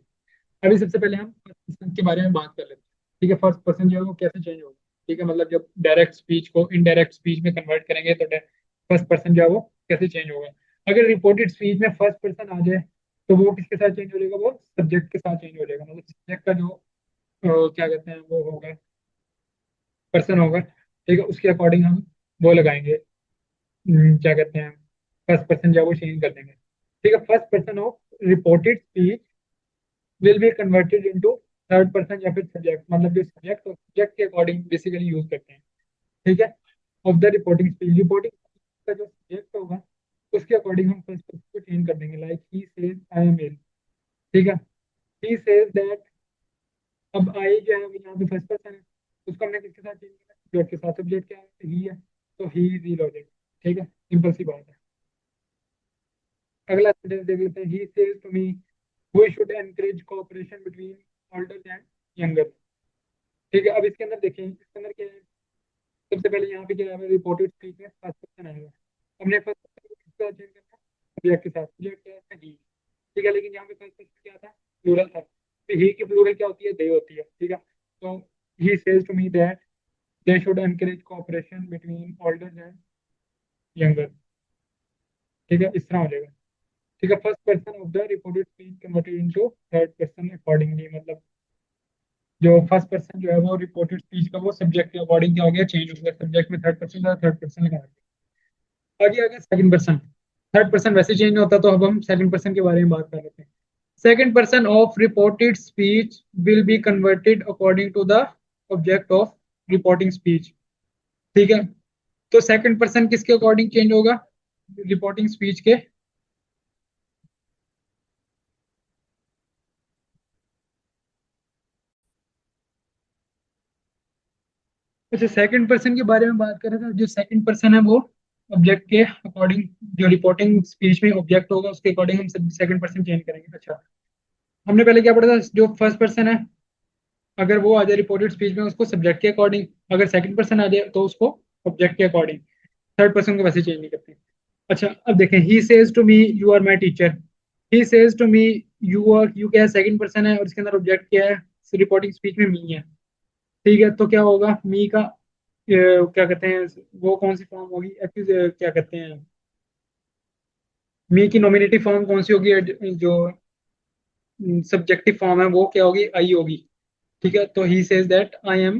अभी सबसे पहले हम फर्स्ट पर्सन के बारे में बात कर लेते हैं। ठीक है, फर्स्ट पर्सन जो है वो कैसे चेंज होगा। ठीक है, मतलब जब डायरेक्ट स्पीच को इनडायरेक्ट स्पीच में कन्वर्ट करेंगे तो फर्स्ट पर्सन जो है वो कैसे चेंज होगा। अगर रिपोर्टेड स्पीच में फर्स्ट पर्सन आ जाए तो वो किसके साथ चेंज हो जाएगा, वो सब्जेक्ट के साथ चेंज हो जाएगा। मतलब सब्जेक्ट का जो क्या कहते हैं वो होगा, पर्सन होगा। ठीक है, उसके अकॉर्डिंग हम वो लगाएंगे, क्या कहते हैं, फर्स्ट पर्सन जो है वो चेंज कर देंगे। ठीक है, first person of reported speech will be converted into third person या फिर सब्जेक्ट, मतलब जो सब्जेक्ट और सब्जेक्ट के अकॉर्डिंग बेसिकली यूज करते हैं। ठीक है, of the reporting speech, reporting का जो सब्जेक्ट होगा उसके अकॉर्डिंग हम फर्स्ट पर्सन को चेंज कर देंगे, like he says I am ill. ठीक है, ही सेज दैट, अब आई जो है वो यहाँ पे फर्स्ट पर्सन है, उसको हमने किसके साथ चेंज किया, सब्जेक्ट के साथ। सब्जेक्ट क्या है, ही है, तो ही इज इल हो जाएगा। ठीक है, सिंपल सी बात है। अगला सेंटेंस देख लेते हैं, he says to me we should encourage cooperation between older and younger. ठीक है, अब इसके अंदर देखें, इसके अंदर क्या है, सबसे पहले यहाँ पे क्या है, रिपोर्टेड स्पीच में फर्स्ट पर्सन आएगा। हमने फर्स्ट पर्सन को किसके साथ चेंज करना है, सब्जेक्ट के साथ। सब्जेक्ट क्या है, ही। ठीक है, लेकिन यहाँ पे फर्स्ट पर्सन क्या था, प्लूरल था, तो ही की प्लूरल क्या होती है, दे होती है। ठीक है, तो he says to me that they should encourage cooperation between older and younger. ठीक है, इस तरह हो जाएगा। ठीक है, first person of the reported speech converted into third person accordingly, मतलब जो फर्स्ट पर्सन जो है वो रिपोर्टेड स्पीच का वो सब्जेक्ट के अकॉर्डिंग क्या हो गया, चेंज हो गया, सब्जेक्ट में थर्ड पर्सन का थर्ड पर्सन लगा दिया। आगे आगे सेकंड पर्सन, थर्ड पर्सन वैसे चेंज होता, तो अब हम सेकंड पर्सन के बारे में बात कर लेते हैं। Second person of reported speech will be converted according to the object of reporting speech. ठीक है, तो सेकंड पर्सन किसके अकॉर्डिंग चेंज होगा, रिपोर्टिंग स्पीच के। अच्छा, सेकंड पर्सन के बारे में बात कर रहे थे, जो सेकंड पर्सन है वो ऑब्जेक्ट के अकॉर्डिंग, जो रिपोर्टिंग स्पीच में ऑब्जेक्ट होगा उसके अकॉर्डिंग हम सेकंड पर्सन चेंज करेंगे। अच्छा, हमने पहले क्या पढ़ा था, जो फर्स्ट पर्सन है अगर वो आ जाए रिपोर्टेड स्पीच में उसको सब्जेक्ट के अकॉर्डिंग, अगर सेकंड पर्सन आ जाए तो उसको ऑब्जेक्ट के अकॉर्डिंग। थर्ड पर्सन को वैसे चेंज नहीं करते। अच्छा, अब देखें, he says to me you are my teacher. He says to me, you are, you क्या है, सेकंड पर्सन है और इसके अंदर ऑब्जेक्ट क्या है, रिपोर्टिंग स्पीच में मी है। ठीक है, तो क्या होगा, मी का क्या कहते हैं, वो कौन सी फॉर्म होगी, क्या कहते हैं, मी की नॉमिनेटिव फॉर्म कौन सी होगी, जो सब्जेक्टिव फॉर्म है वो क्या होगी, आई होगी। ठीक है, तो he says that I am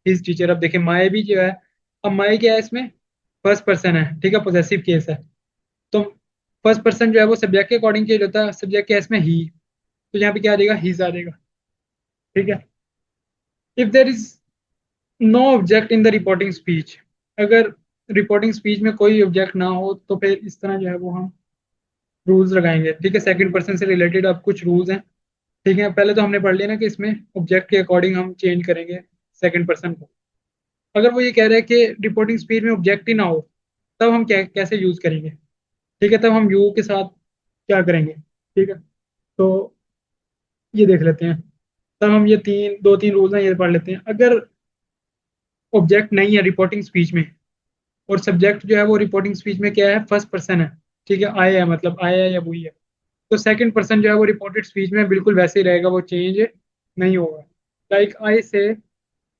his teacher. अब देखिए माई भी जो है, अब माई क्या है इसमें, फर्स्ट पर्सन है। ठीक है, पोजेसिव केस है, तो फर्स्ट पर्सन जो है वो सब्जेक्ट के अकॉर्डिंग चेंज होता है। सब्जेक्ट क्या है इसमें, ही, तो यहाँ पे क्या आ जाएगा, हीज आ जाएगा। ठीक है, if there is no object in the reporting speech. अगर रिपोर्टिंग स्पीच में कोई ऑब्जेक्ट ना हो तो फिर इस तरह जो है वो हम रूल्स लगाएंगे। ठीक है, सेकंड पर्सन से रिलेटेड अब कुछ रूल्स हैं। ठीक है, पहले तो हमने पढ़ लिया ना कि इसमें ऑब्जेक्ट के अकॉर्डिंग हम चेंज करेंगे सेकंड पर्सन को। अगर वो ये कह रहा है कि रिपोर्टिंग स्पीच में ऑब्जेक्ट ही ना हो, तब हम कैसे यूज करेंगे। ठीक है, तब हम यू के साथ क्या करेंगे। ठीक है, तो ये देख लेते हैं। तब हम ये दो तीन रूल्स हैं, ये पढ़ लेते हैं। अगर ऑब्जेक्ट नहीं है रिपोर्टिंग स्पीच में, और सब्जेक्ट जो है वो रिपोर्टिंग स्पीच में क्या है, फर्स्ट पर्सन है। ठीक है, आई है, मतलब आई है या वही है, तो सेकंड पर्सन जो है वो रिपोर्टेड स्पीच में बिल्कुल वैसे ही रहेगा, वो चेंज नहीं होगा। लाइक आई से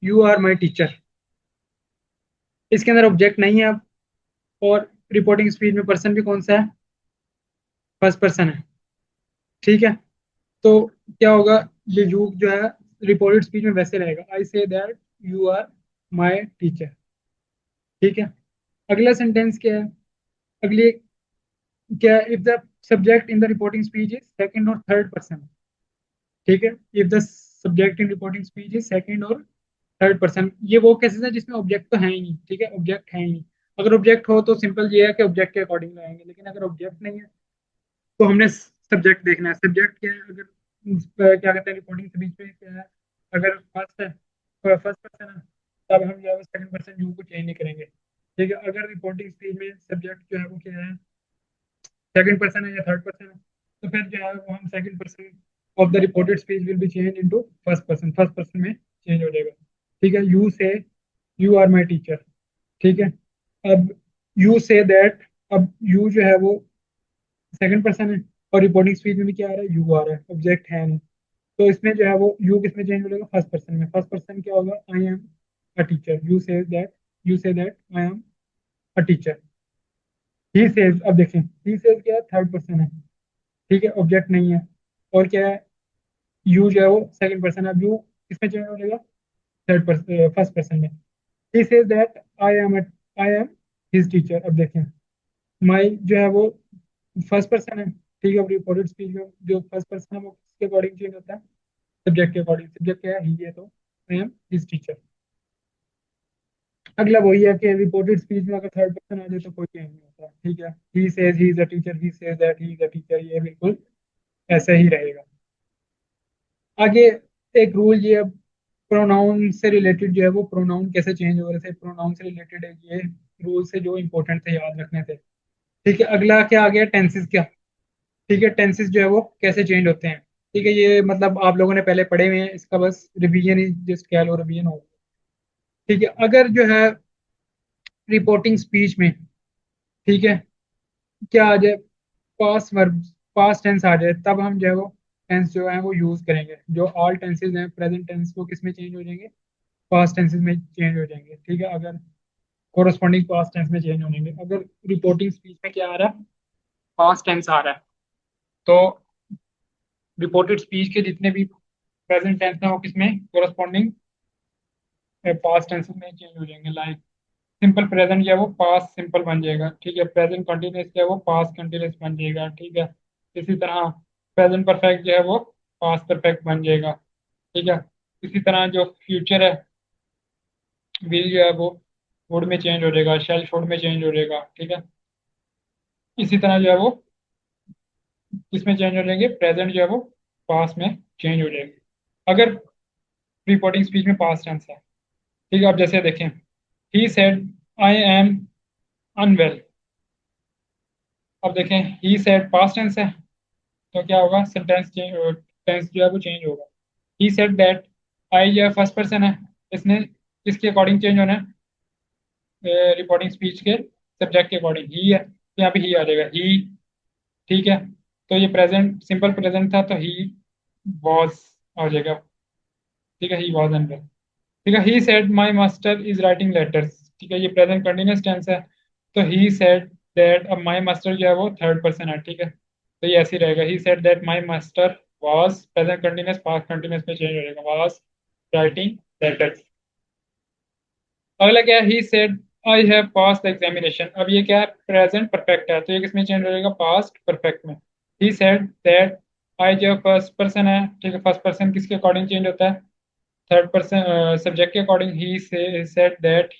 यू आर माई टीचर, इसके अंदर ऑब्जेक्ट नहीं है अब, और रिपोर्टिंग स्पीच में पर्सन भी कौन सा है, फर्स्ट पर्सन है। ठीक है, तो क्या होगा, ये यू जो है रिपोर्टेड स्पीच में वैसे रहेगा, I say that you are my teacher. ठीक है, अगला सेंटेंस क्या है, अगली क्या, if the subject in the reporting speech is second और थर्ड पर्सन। ठीक है, if the subject in reporting speech is second और थर्ड पर्सन, ये वो केसेस है जिसमें ऑब्जेक्ट तो है ही नहीं। ठीक है, ऑब्जेक्ट है ही नहीं। अगर ऑब्जेक्ट हो तो सिंपल ये है कि ऑब्जेक्ट के अकॉर्डिंग लगाएंगे, लेकिन अगर ऑब्जेक्ट नहीं है तो हमने सब्जेक्ट देखना है। सब्जेक्ट क्या है, अगर क्या कहते हैं रिपोर्टिंग के बीच में क्या है, अगर फर्स्ट है, फर्स्ट पर्सन है, तब हम जो है सेकंड पर्सन यू को चेंज नहीं करेंगे। ठीक है, अगर रिपोर्टिंग स्पीच में सब्जेक्ट जो है वो क्या है, सेकंड पर्सन है या थर्ड पर्सन है, तो फिर जो है वो हम second person of the reported speech will B change into first person में चेंज हो जाएगा। ठीक है, यू से यू आर माई टीचर। ठीक है, अब यू से दैट, अब यू जो है वो सेकंड पर्सन है, और रिपोर्टिंग स्पीच में भी क्या आ रहा है, यू आ रहा है, ऑब्जेक्ट है नहीं। तो इसमें जो है वो यू किस में चेंज हो जाएगा, फर्स्ट पर्सन में। फर्स्ट पर्सन क्या होगा, I am a teacher, you say that I am a teacher. He says, अब देखें, ही सेज क्या है, थर्ड पर्सन है। ठीक है, ऑब्जेक्ट नहीं है, और क्या है, यू जो है वो सेकंड पर्सन है। अब यू किसमें चेंज हो जाएगा, थर्ड पर्सन, फर्स्ट पर्सन में। ही says that I am his teacher. अब देखें, माई जो है वो फर्स्ट पर्सन है। ठीक है, अब रिपोर्टेड स्पीच में जो फर्स्ट पर्सन है वो किसके अकॉर्डिंग चेंज होता है, सब्जेक्ट के अकॉर्डिंग। सब्जेक्ट क्या है, ही है, तो आई एम हिज टीचर। अगला वही है कि रिपोर्टेड स्पीच में अगर थर्ड पर्सन आ जाए तो कोई चेंज नहीं होता। ठीक है, he says he is a teacher, he says that he is a teacher, ये बिल्कुल ऐसा ही रहेगा। आगे एक रूल ये, प्रोनाउन से रिलेटेड जो है वो प्रोनाउन कैसे चेंज हो रहे थे, प्रोनाउन से रिलेटेड है ये रूल से जो इंपॉर्टेंट थे, याद रखने थे। ठीक है, अगला क्या आ गया, टेंसेस क्या। ठीक है, टेंसेस जो है वो कैसे चेंज होते हैं। ठीक है, ये मतलब आप लोगों ने पहले पढ़े हुए हैं, इसका बस रिवीजन ही, जस्ट कह लो रिवीजन हो। ठीक है, अगर जो है रिपोर्टिंग स्पीच में, ठीक है, क्या आ जाए, पास्ट वर्ब, पास्ट टेंस आ जाए, तब हम जो है वो टेंस जो है वो यूज करेंगे। जो ऑल टेंसेज हैं प्रेजेंट टेंस वो किस में चेंज हो जाएंगे, पास्ट टेंसेज में चेंज हो जाएंगे। ठीक है, अगर कोरस्पॉन्डिंग पास्ट टेंस में चेंज हो जाएंगे। अगर रिपोर्टिंग स्पीच में क्या आ रहा है, पास्ट टेंस आ रहा है, तो रिपोर्टेड स्पीच के जितने भी प्रेजेंट टेंस हैं वो किसमें, कोरस्पॉन्डिंग पास्ट टेंस में चेंज हो जाएंगे। लाइक सिंपल प्रेजेंट जो है वो पास्ट सिंपल बन जाएगा। ठीक है, प्रेजेंट कंटिन्यूस जो है वो पास्ट कंटिन्यूस बन जाएगा। ठीक है, इसी तरह प्रेजेंट परफेक्ट जो है वो पास्ट परफेक्ट बन जाएगा। ठीक है, इसी तरह जो फ्यूचर है, विल जो है वो वुड में चेंज हो जाएगा, शैल शुड में चेंज हो जाएगा। ठीक है, इसी तरह जो है वो किसमें चेंज हो जाएंगे, प्रेजेंट जो है वो पास्ट में चेंज हो जाएगी, अगर रिपोर्टिंग स्पीच में पास्ट टेंस है। ठीक है, अब जैसे देखें, he said I am unwell. अब देखें, ही सेड पास्ट टेंस है, तो क्या होगा, सेंटेंस चेंज, टेंस जो है वो चेंज होगा। ही सेड दैट, आई जो है फर्स्ट पर्सन है, इसने किसके अकॉर्डिंग चेंज होना है, रिपोर्टिंग स्पीच के सब्जेक्ट के अकॉर्डिंग, ही है, तो यहाँ पे ही आ जाएगा, ही। ठीक है, तो ये प्रेजेंट सिंपल प्रेजेंट था, तो ही वॉज आ जाएगा। ठीक है, ही वॉज अनवेल। ठीक है, he said my master is writing letters. ठीक है, ये प्रेजेंट कंटिन्यूस टेंस है, तो ही सेड दैट, अब माई मास्टर जो है वो थर्ड पर्सन है। ठीक है, तो ये ऐसे ही रहेगा, he said that my master was, present continuous past continuous में चेंज हो जाएगा, वाज राइटिंग लेटर्स। अगला क्या है, he said I have pass the examination. अब ये क्या है, प्रेजेंट परफेक्ट है, तो ये किसमें चेंज हो जाएगा, पास्ट परफेक्ट में। ही सेड दैट, आई जो फर्स्ट पर्सन है, ठीक है, फर्स्ट पर्सन किसके अकॉर्डिंग चेंज होता है, थर्ड पर्सन सब्जेक्ट के according he said that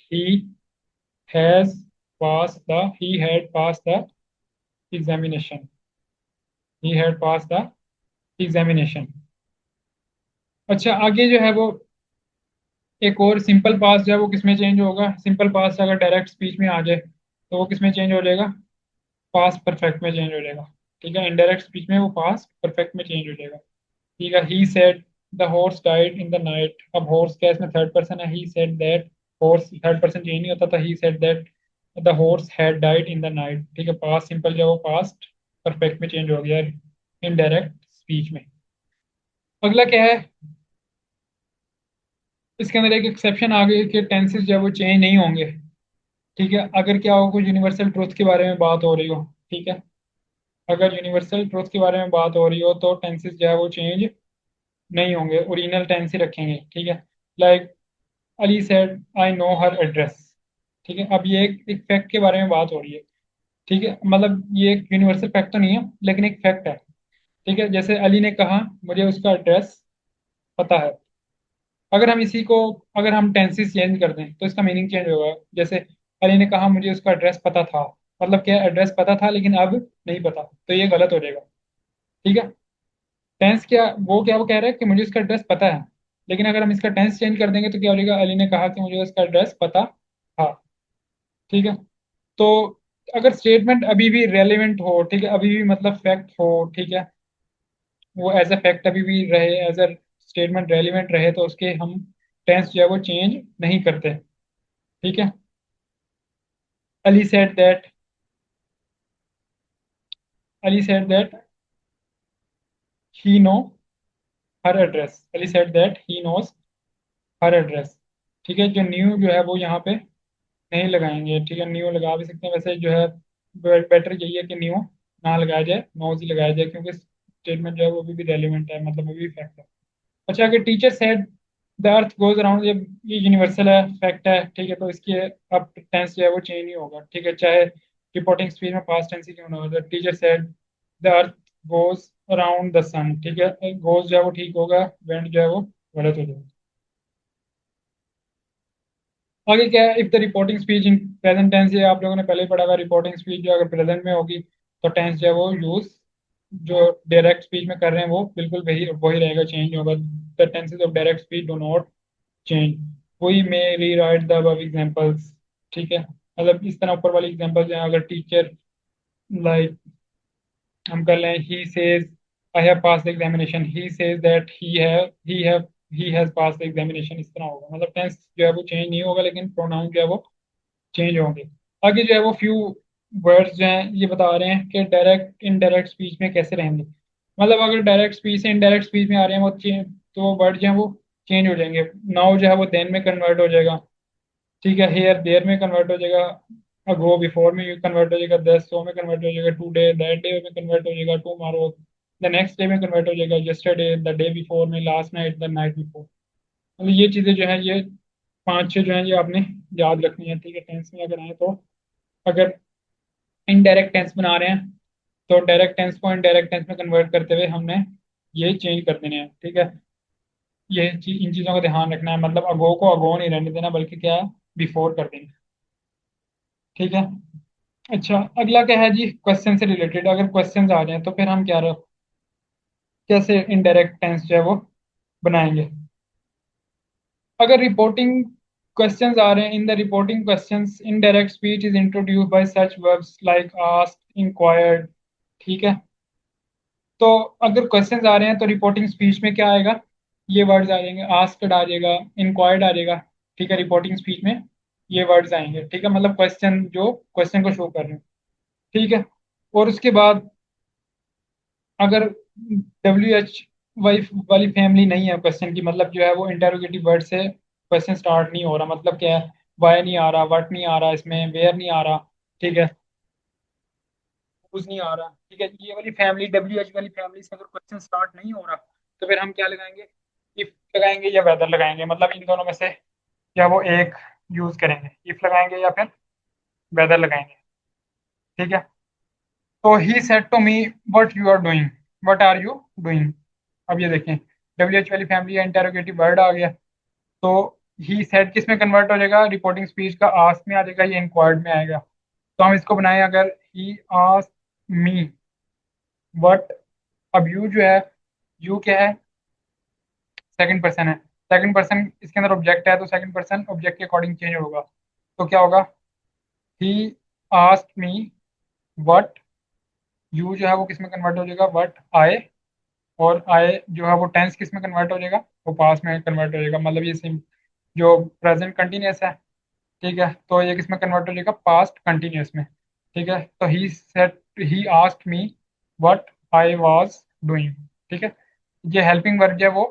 has he had passed the examination. He had passed the examination. अच्छा, आगे जो है वो एक और सिंपल पास जो है वो किसमें चेंज होगा? सिंपल पास अगर डायरेक्ट स्पीच में आ जाए तो वो किसमें चेंज हो जाएगा? पास परफेक्ट में चेंज हो जाएगा। ठीक है, इनडायरेक्ट स्पीच में वो पास परफेक्ट में चेंज हो जाएगा। ठीक है, he said the horse died in the night. अब हॉर्स क्या इसमें थर्ड पर्सन है, he said that. Horse third person change नहीं होता था, he said that the horse had died in the night. ठीक है, पास्ट सिंपल जो है वो पास्ट परफेक्ट में चेंज हो गया इनडायरेक्ट स्पीच में। अगला क्या है, इसके अंदर एक एक्सेप्शन आ गई कि टेंसेस जो है वो चेंज नहीं होंगे। ठीक है, अगर क्या हो कुछ यूनिवर्सल ट्रुथ के बारे में बात हो रही हो। ठीक है, अगर यूनिवर्सल ट्रुथ के बारे में बात हो रही हो तो टेंसेस जो है वो चेंज नहीं होंगे, ओरिजिनल टेंस ही रखेंगे। ठीक है, like Ali said I know her address. ठीक है, अब ये एक फैक्ट के बारे में बात हो रही है। ठीक है, मतलब ये एक यूनिवर्सल फैक्ट तो नहीं है लेकिन एक फैक्ट है। ठीक है, जैसे अली ने कहा मुझे उसका एड्रेस पता है। अगर हम इसी को, अगर हम टेंसेस चेंज कर दें तो इसका मीनिंग चेंज होगा। जैसे अली ने कहा मुझे उसका एड्रेस पता था, मतलब क्या, एड्रेस पता था लेकिन अब नहीं पता, तो ये गलत हो जाएगा। ठीक है, टेंस क्या, वो कह रहा है कि मुझे उसका एड्रेस पता है, लेकिन अगर हम इसका टेंस चेंज कर देंगे तो क्या हो जाएगा? अली ने कहा कि मुझे उसका एड्रेस पता था। ठीक है, तो अगर स्टेटमेंट अभी भी रेलेवेंट हो, ठीक है, अभी भी मतलब फैक्ट हो, ठीक है, वो एज अ फैक्ट अभी भी रहे, एज अ स्टेटमेंट रेलिवेंट रहे, तो उसके हम टेंस जो है वो चेंज नहीं करते। ठीक है, Ali said that, Ali said that he know her address. Ali said that he knows her address. ठीक है, जो न्यू जो है वो यहाँ पे नहीं लगाएंगे। ठीक है, न्यू लगा भी सकते हैं, वैसे जो है बेटर यही है कि न्यू ना लगाया जाए, नोज ही लगाया जाए, क्योंकि स्टेटमेंट जो है वो अभी भी रेलिवेंट है, मतलब अभी भी फैक्ट है। अच्छा, अगर teacher said the earth goes around, ये यूनिवर्सल है, फैक्ट है। ठीक है, तो इसके अब टेंस जो है वो चेंज नहीं होगा। ठीक है, चाहे रिपोर्टिंग स्पीच में पास्ट टेंस ही क्यों ना हो, teacher said the earth goes around the sun. ठीक है, गोज जो है वो ठीक होगा, वेंट जो है वो गलत हो जाएगा। आगे क्या है, if the reporting speech in present tense, ये आप लोगों ने पहले ही पढ़ा हुआ। रिपोर्टिंग स्पीच जो अगर प्रेजेंट में होगी तो टेंस जो है वो यूज जो डायरेक्ट स्पीच में कर रहे हैं वो बिल्कुल वही वही रहेगा, चेंज होगा। The tenses of direct speech do not change. We may rewrite the above examples. ठीक है, मतलब इस तरह ऊपर वाली एग्जांपल्स हैं। अगर टीचर लाइक हम कर लें, ही says I have pass the examination, he says that he has pass the examination, इस तरह होगा। मतलब टेंस जो है वो चेंज नहीं होगा लेकिन प्रोनाउन जो है वो चेंज होंगे। आगे जो है वो फ्यू वर्ड्स जो हैं ये बता रहे हैं कि डायरेक्ट इनडायरेक्ट स्पीच में कैसे रहेंगे। मतलब अगर डायरेक्ट स्पीच से इनडायरेक्ट स्पीच में आ रहे हैं वो चेंज, तो वो वर्ड जो है वो चेंज हो जाएंगे। नाउ जो है वो देन में कन्वर्ट हो जाएगा। ठीक है, हेयर देयर में कन्वर्ट हो जाएगा। अगो बिफोर में कन्वर्ट हो जाएगा। दस सो में कन्वर्ट हो जाएगा। टुडे दैट डे में कन्वर्ट हो जाएगा। टुमारो द नेक्स्ट डे में कन्वर्ट हो जाएगा। यस्टरडे द डे बिफोर में। Last night the night before. मतलब ये चीज़ें जो है ये पांच छह जो है ये आपने याद रखनी है। ठीक है, टेंस में अगर आए तो, अगर इनडायरेक्ट टेंस बना रहे हैं तो डायरेक्ट टेंस को इनडायरेक्ट टेंस में कन्वर्ट करते हुए हमने ये चेंज कर देने हैं। ठीक है, ये चीज, इन चीज़ों का ध्यान रखना है। मतलब अगो को अगो नहीं रहने देना, बल्कि क्या है, बिफोर कर देंगे। ठीक है, अच्छा, अगला क्या है जी, क्वेश्चन से रिलेटेड। अगर क्वेश्चन आ जाए तो फिर हम क्या कैसे इनडायरेक्ट टेंस जो है वो बनाएंगे। अगर रिपोर्टिंग क्वेश्चंस आ रहे हैं, इन the reporting questions indirect speech is introduced by such verbs like asked, inquired. ठीक है, तो अगर क्वेश्चंस आ रहे हैं तो रिपोर्टिंग स्पीच में क्या आएगा? ये वर्ड्स आ जाएंगे, आस्क्ड आ जाएगा, इंक्वायर्ड आ जाएगा। ठीक है, रिपोर्टिंग स्पीच में ये वर्ड्स आएंगे। ठीक है, मतलब क्वेश्चन जो क्वेश्चन को शो कर रहे हैं। ठीक है, और उसके बाद अगर WH वाली फैमिली नहीं है क्वेश्चन की, मतलब जो है वो इंटेरोगेटिव वर्ड से क्वेश्चन स्टार्ट नहीं हो रहा, मतलब क्या है, वाई नहीं आ रहा, व्हाट नहीं आ रहा, इसमें वेयर नहीं आ रहा। ठीक है, कुछ नहीं आ रहा। ठीक है, ये वाली फैमिली, WH वाली फैमिली से अगर क्वेश्चन स्टार्ट नहीं हो रहा तो फिर हम क्या लगाएंगे? इफ लगाएंगे या वेदर लगाएंगे, मतलब इन दोनों में से या वो एक यूज करेंगे, इफ लगाएंगे या फिर वेदर लगाएंगे। ठीक है, तो he said to me what you are doing, what are you doing. अब ये देखें, WH वाली फैमिली का इंटेरोगेटिव वर्ड आ गया। तो ही सेड किस में कन्वर्ट हो जाएगा, रिपोर्टिंग स्पीच का आस्क में आ जाएगा, ये इंक्वायर्ड में आएगा। तो हम इसको बनाए अगर ही आस्क मी व्हाट। अब यू जो है, यू क्या है, सेकंड पर्सन है। सेकंड पर्सन इसके अंदर ऑब्जेक्ट है, तो सेकंड पर्सन ऑब्जेक्ट के अकॉर्डिंग चेंज होगा। तो क्या होगा, he ask me what. You जो है वो किस में कन्वर्ट हो जाएगा, व्हाट आई। और आई जो है वो टेंस किस में कन्वर्ट हो जाएगा, वो पास में कन्वर्ट हो जाएगा। मतलब ये सेम जो प्रेजेंट कंटिन्यूअस है, ठीक है, तो ये किस में कन्वर्ट हो जाएगा, पास्ट कंटिन्यूअस में। ठीक है, तो he asked me what I was doing. ठीक है, ये हेल्पिंग वर्ब जो है वो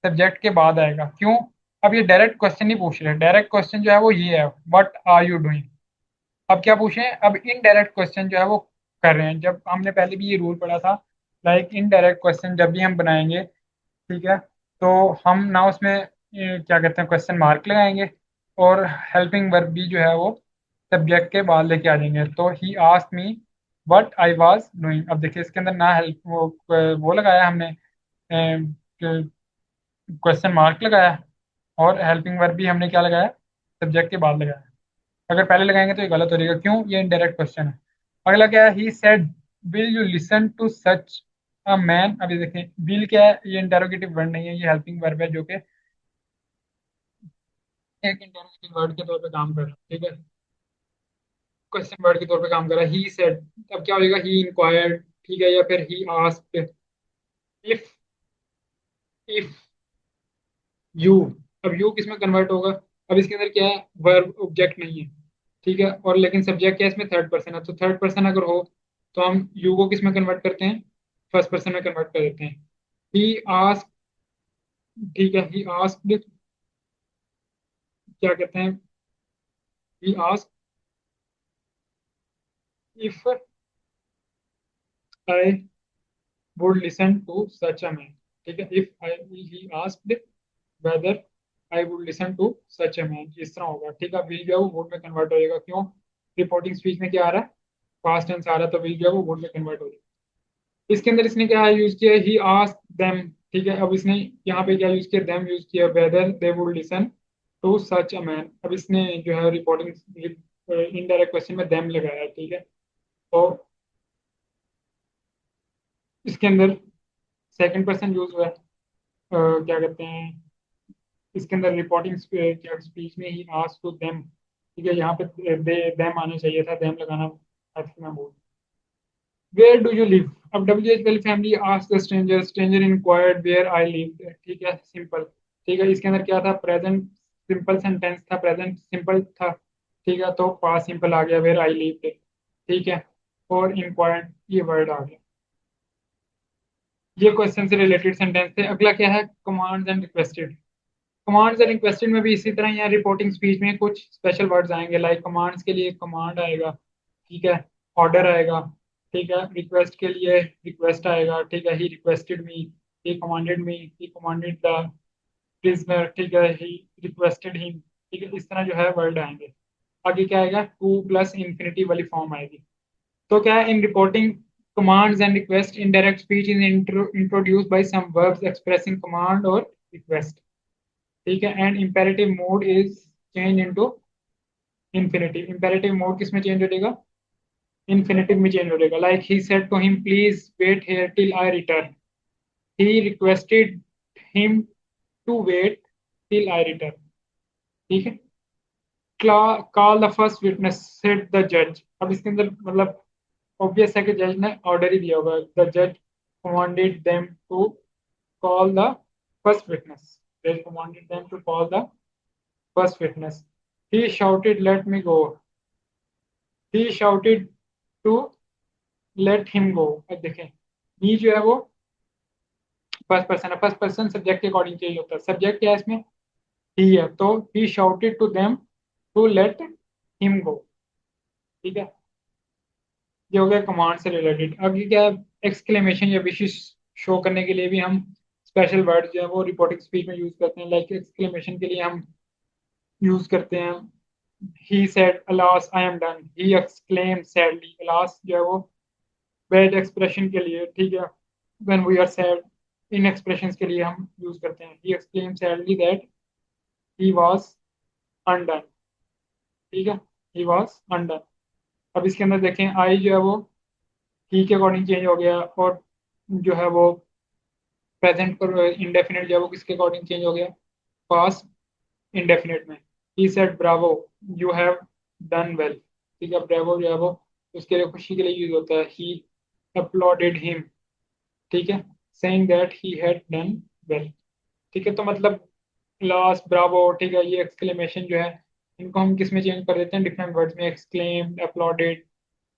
सब्जेक्ट के बाद आएगा। क्यों, अब ये डायरेक्ट क्वेश्चन नहीं पूछ रहे, डायरेक्ट क्वेश्चन जो है वो ये है, व्हाट आर यू डूइंग। अब क्या पूछे, अब इनडायरेक्ट क्वेश्चन जो है वो कर रहे हैं। जब हमने पहले भी ये रूल पढ़ा था, लाइक इनडायरेक्ट क्वेश्चन जब भी हम बनाएंगे, ठीक है, तो हम ना उसमें क्या कहते हैं, क्वेश्चन मार्क लगाएंगे, और हेल्पिंग वर्ब भी जो है वो सब्जेक्ट के बाद लेके आ जाएंगे। तो he asked me what I was doing. अब देखिए इसके अंदर ना हेल्प वो लगाया हमने, क्वेश्चन मार्क लगाया, और हेल्पिंग वर्ब भी हमने क्या लगाया, सब्जेक्ट के बाद लगाया। अगर पहले लगाएंगे तो ये गलत हो जाएगा, क्यों, ये इनडायरेक्ट क्वेश्चन है। अगला क्या है, he said will you listen to such a man. अभी देखें विल क्या है, ये इंटेरोगेटिव वर्ड नहीं है, ये हेल्पिंग वर्ब है जो कि एक इंटेरोगेटिव वर्ड के तौर पे काम कर रहा है। ठीक है, क्वेश्चन वर्ड के तौर पे काम कर रहा है। ही सेड, अब क्या हो जाएगा, ही इंक्वायर्ड, ठीक है, या फिर he asked. If if you, अब यू किस में कन्वर्ट होगा, अब इसके अंदर क्या है, वर्ब ऑब्जेक्ट नहीं है, ठीक है, और लेकिन सब्जेक्ट क्या है इसमें, थर्ड पर्सन है। तो थर्ड पर्सन अगर हो तो हम यू को किस में कन्वर्ट करते हैं, फर्स्ट पर्सन में कन्वर्ट कर देते हैं। ही आस्क, ठीक है, ही आस्क्ड, क्या कहते हैं, he ask if I would listen to such a man. ठीक है, if I, he asked whether I would listen to such a man, इस तरह होगा। ठीक है, विल जो है वो वुड में कन्वर्ट हो जाएगा। क्यों, रिपोर्टिंग स्पीच में क्या आ रहा है, पास्ट टेंस आ रहा है, तो विल जो है वो वुड में कन्वर्ट हो जाएगा। इसके अंदर इसने क्या यूज किया, ही आस्क देम। ठीक है, अब इसने यहाँ पे क्या यूज किया, देम यूज किया, whether they would listen to such a man. अब इसने जो है रिपोर्टिंग इनडायरेक्ट क्वेश्चन में देम लगाया है। ठीक है, तो इसके अंदर सेकंड पर्सन यूज हुआ है। क्या कहते हैं, इसके अंदर रिपोर्टिंग क्या स्पीच में ही आस्क टू देम। ठीक है, यहाँ पे दे देम आना चाहिए था, देम लगाना आई थिंक मैं भूल। वेयर डू यू लिव, अब डब्ल्यू एच वाली family ask the stranger, stranger inquired where I live. ठीक है, सिंपल। ठीक है, इसके अंदर क्या था, प्रेजेंट सिंपल सेंटेंस था, प्रेजेंट सिंपल था। ठीक है, तो पास्ट सिंपल आ गया, वेयर आई लिव। ठीक है, और इंक्वायर्ड ये वर्ड आ गया। ये क्वेश्चन से रिलेटेड सेंटेंस थे। अगला क्या है, commands and requested. Commands and requested में भी इसी तरह यहाँ रिपोर्टिंग स्पीच में कुछ स्पेशल वर्ड्स आएंगे। लाइक कमांड्स के लिए कमांड आएगा, ठीक है, ऑर्डर आएगा, ठीक है, रिक्वेस्ट के लिए रिक्वेस्ट आएगा, ठीक है, he requested me, he commanded the prisoner, ठीक है, ही रिक्वेस्टेड हिम। ठीक है, इस तरह जो है वर्ड आएंगे। आगे क्या आएगा, टू प्लस इंफिनिटी वाली फॉर्म आएगी। तो क्या है, in reporting commands and request, indirect speech is introduced by some verbs expressing command or request। ठीक है, and imperative mode is change into infinitive. Imperative mode किस में चेंज हो जाएगा, इन्फिनेटिव में चेंज हो जाएगा। Like he said to him please wait here till I return, he requested him to wait till I return. ठीक है, call the first witness said the जज। अब इसके अंदर मतलब ऑब्वियस है कि जज ने ऑर्डर ही दिया होगा। द जज commanded them to call the first witness, जज commanded them to call the first witness. He shouted, let me go. He shouted to let him go। अब देखें, मी जो है वो फर्स्ट पर्सन है, फर्स्ट पर्सन सब्जेक्ट के अकॉर्डिंग चेंज होता है। सब्जेक्ट क्या है इसमें, ही है, तो he shouted to them to let him go. ठीक है, ये हो गया कमांड से रिलेटेड। अब ये क्या है, एक्सक्लेमेशन या विशेष शो करने के लिए भी हम स्पेशल वर्ड जो है वो रिपोर्टिंग स्पीच में यूज करते हैं। लाइक एक्सक्लेमेशन के लिए हम यूज करते हैं, he said alas I am done, he exclaimed sadly। alas जो है वो बैड एक्सप्रेशन के लिए, ठीक है, when we are sad, in expressions के लिए हम यूज करते हैं। he exclaimed sadly that he was undone. ठीक है, ही वॉज अनडन। अब इसके अंदर देखें, आई जो है वो ही के अकॉर्डिंग चेंज हो गया, और जो है वो प्रेजेंट पर इंडेफिनिट जो है वो किसके अकॉर्डिंग चेंज हो गया, पास्ट इंडेफिनिट में। He said Bravo, you have done well. ठीक है, ब्रावो जो है वो उसके लिए खुशी के लिए यूज होता है। ही अपलॉडेड हिम। ठीक है, saying that he had done well. ठीक है, तो मतलब लास्ट ब्रावो, ठीक है, ये एक्सक्लेमेशन जो है इनको हम किस में चेंज कर देते हैं, डिफरेंट वर्ड्स में। एक्सक्लेम्ड, अपलॉडेड,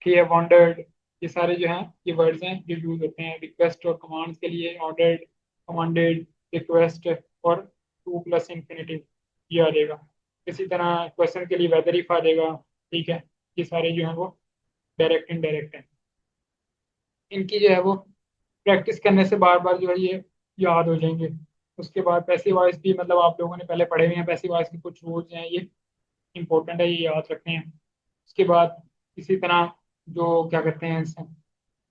ठीक है, वॉन्डर्ड, ये सारे जो हैं ये वर्ड्स हैं जो यूज होते हैं रिक्वेस्ट और कमांड्स के लिए। ऑर्डर्ड, कमांडेड, रिक्वेस्ट, और टू प्लस इंफिनिटिव ये आ जाएगा। इसी तरह क्वेश्चन के लिए वेदर इफ आ जाएगा। ठीक है, ये सारे जो हैं वो डायरेक्ट इनडायरेक्ट हैं। इनकी जो है वो प्रैक्टिस करने से बार बार जो है ये याद हो जाएंगे। उसके बाद पैसिव वॉइस भी मतलब आप लोगों ने पहले पढ़े हुए हैं, पैसिव वॉइस के कुछ रूल्स हैं, ये इंपॉर्टेंट है, ये याद रखने हैं। उसके बाद इसी तरह जो क्या कहते हैं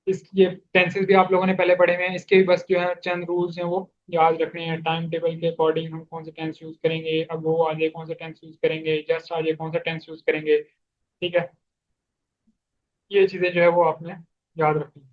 इस ये टेंसेस भी आप लोगों ने पहले पढ़े हुए हैं, इसके भी बस जो है चंद रूल्स हैं वो याद रखने हैं। टाइम टेबल के अकॉर्डिंग हम कौन सा टेंस यूज करेंगे, अब वो आ जाए कौन सा टेंस यूज करेंगे, जस्ट आ जाए कौन सा टेंस यूज करेंगे। ठीक है, ये चीज़ें जो है वो आपने याद रखनी हैं।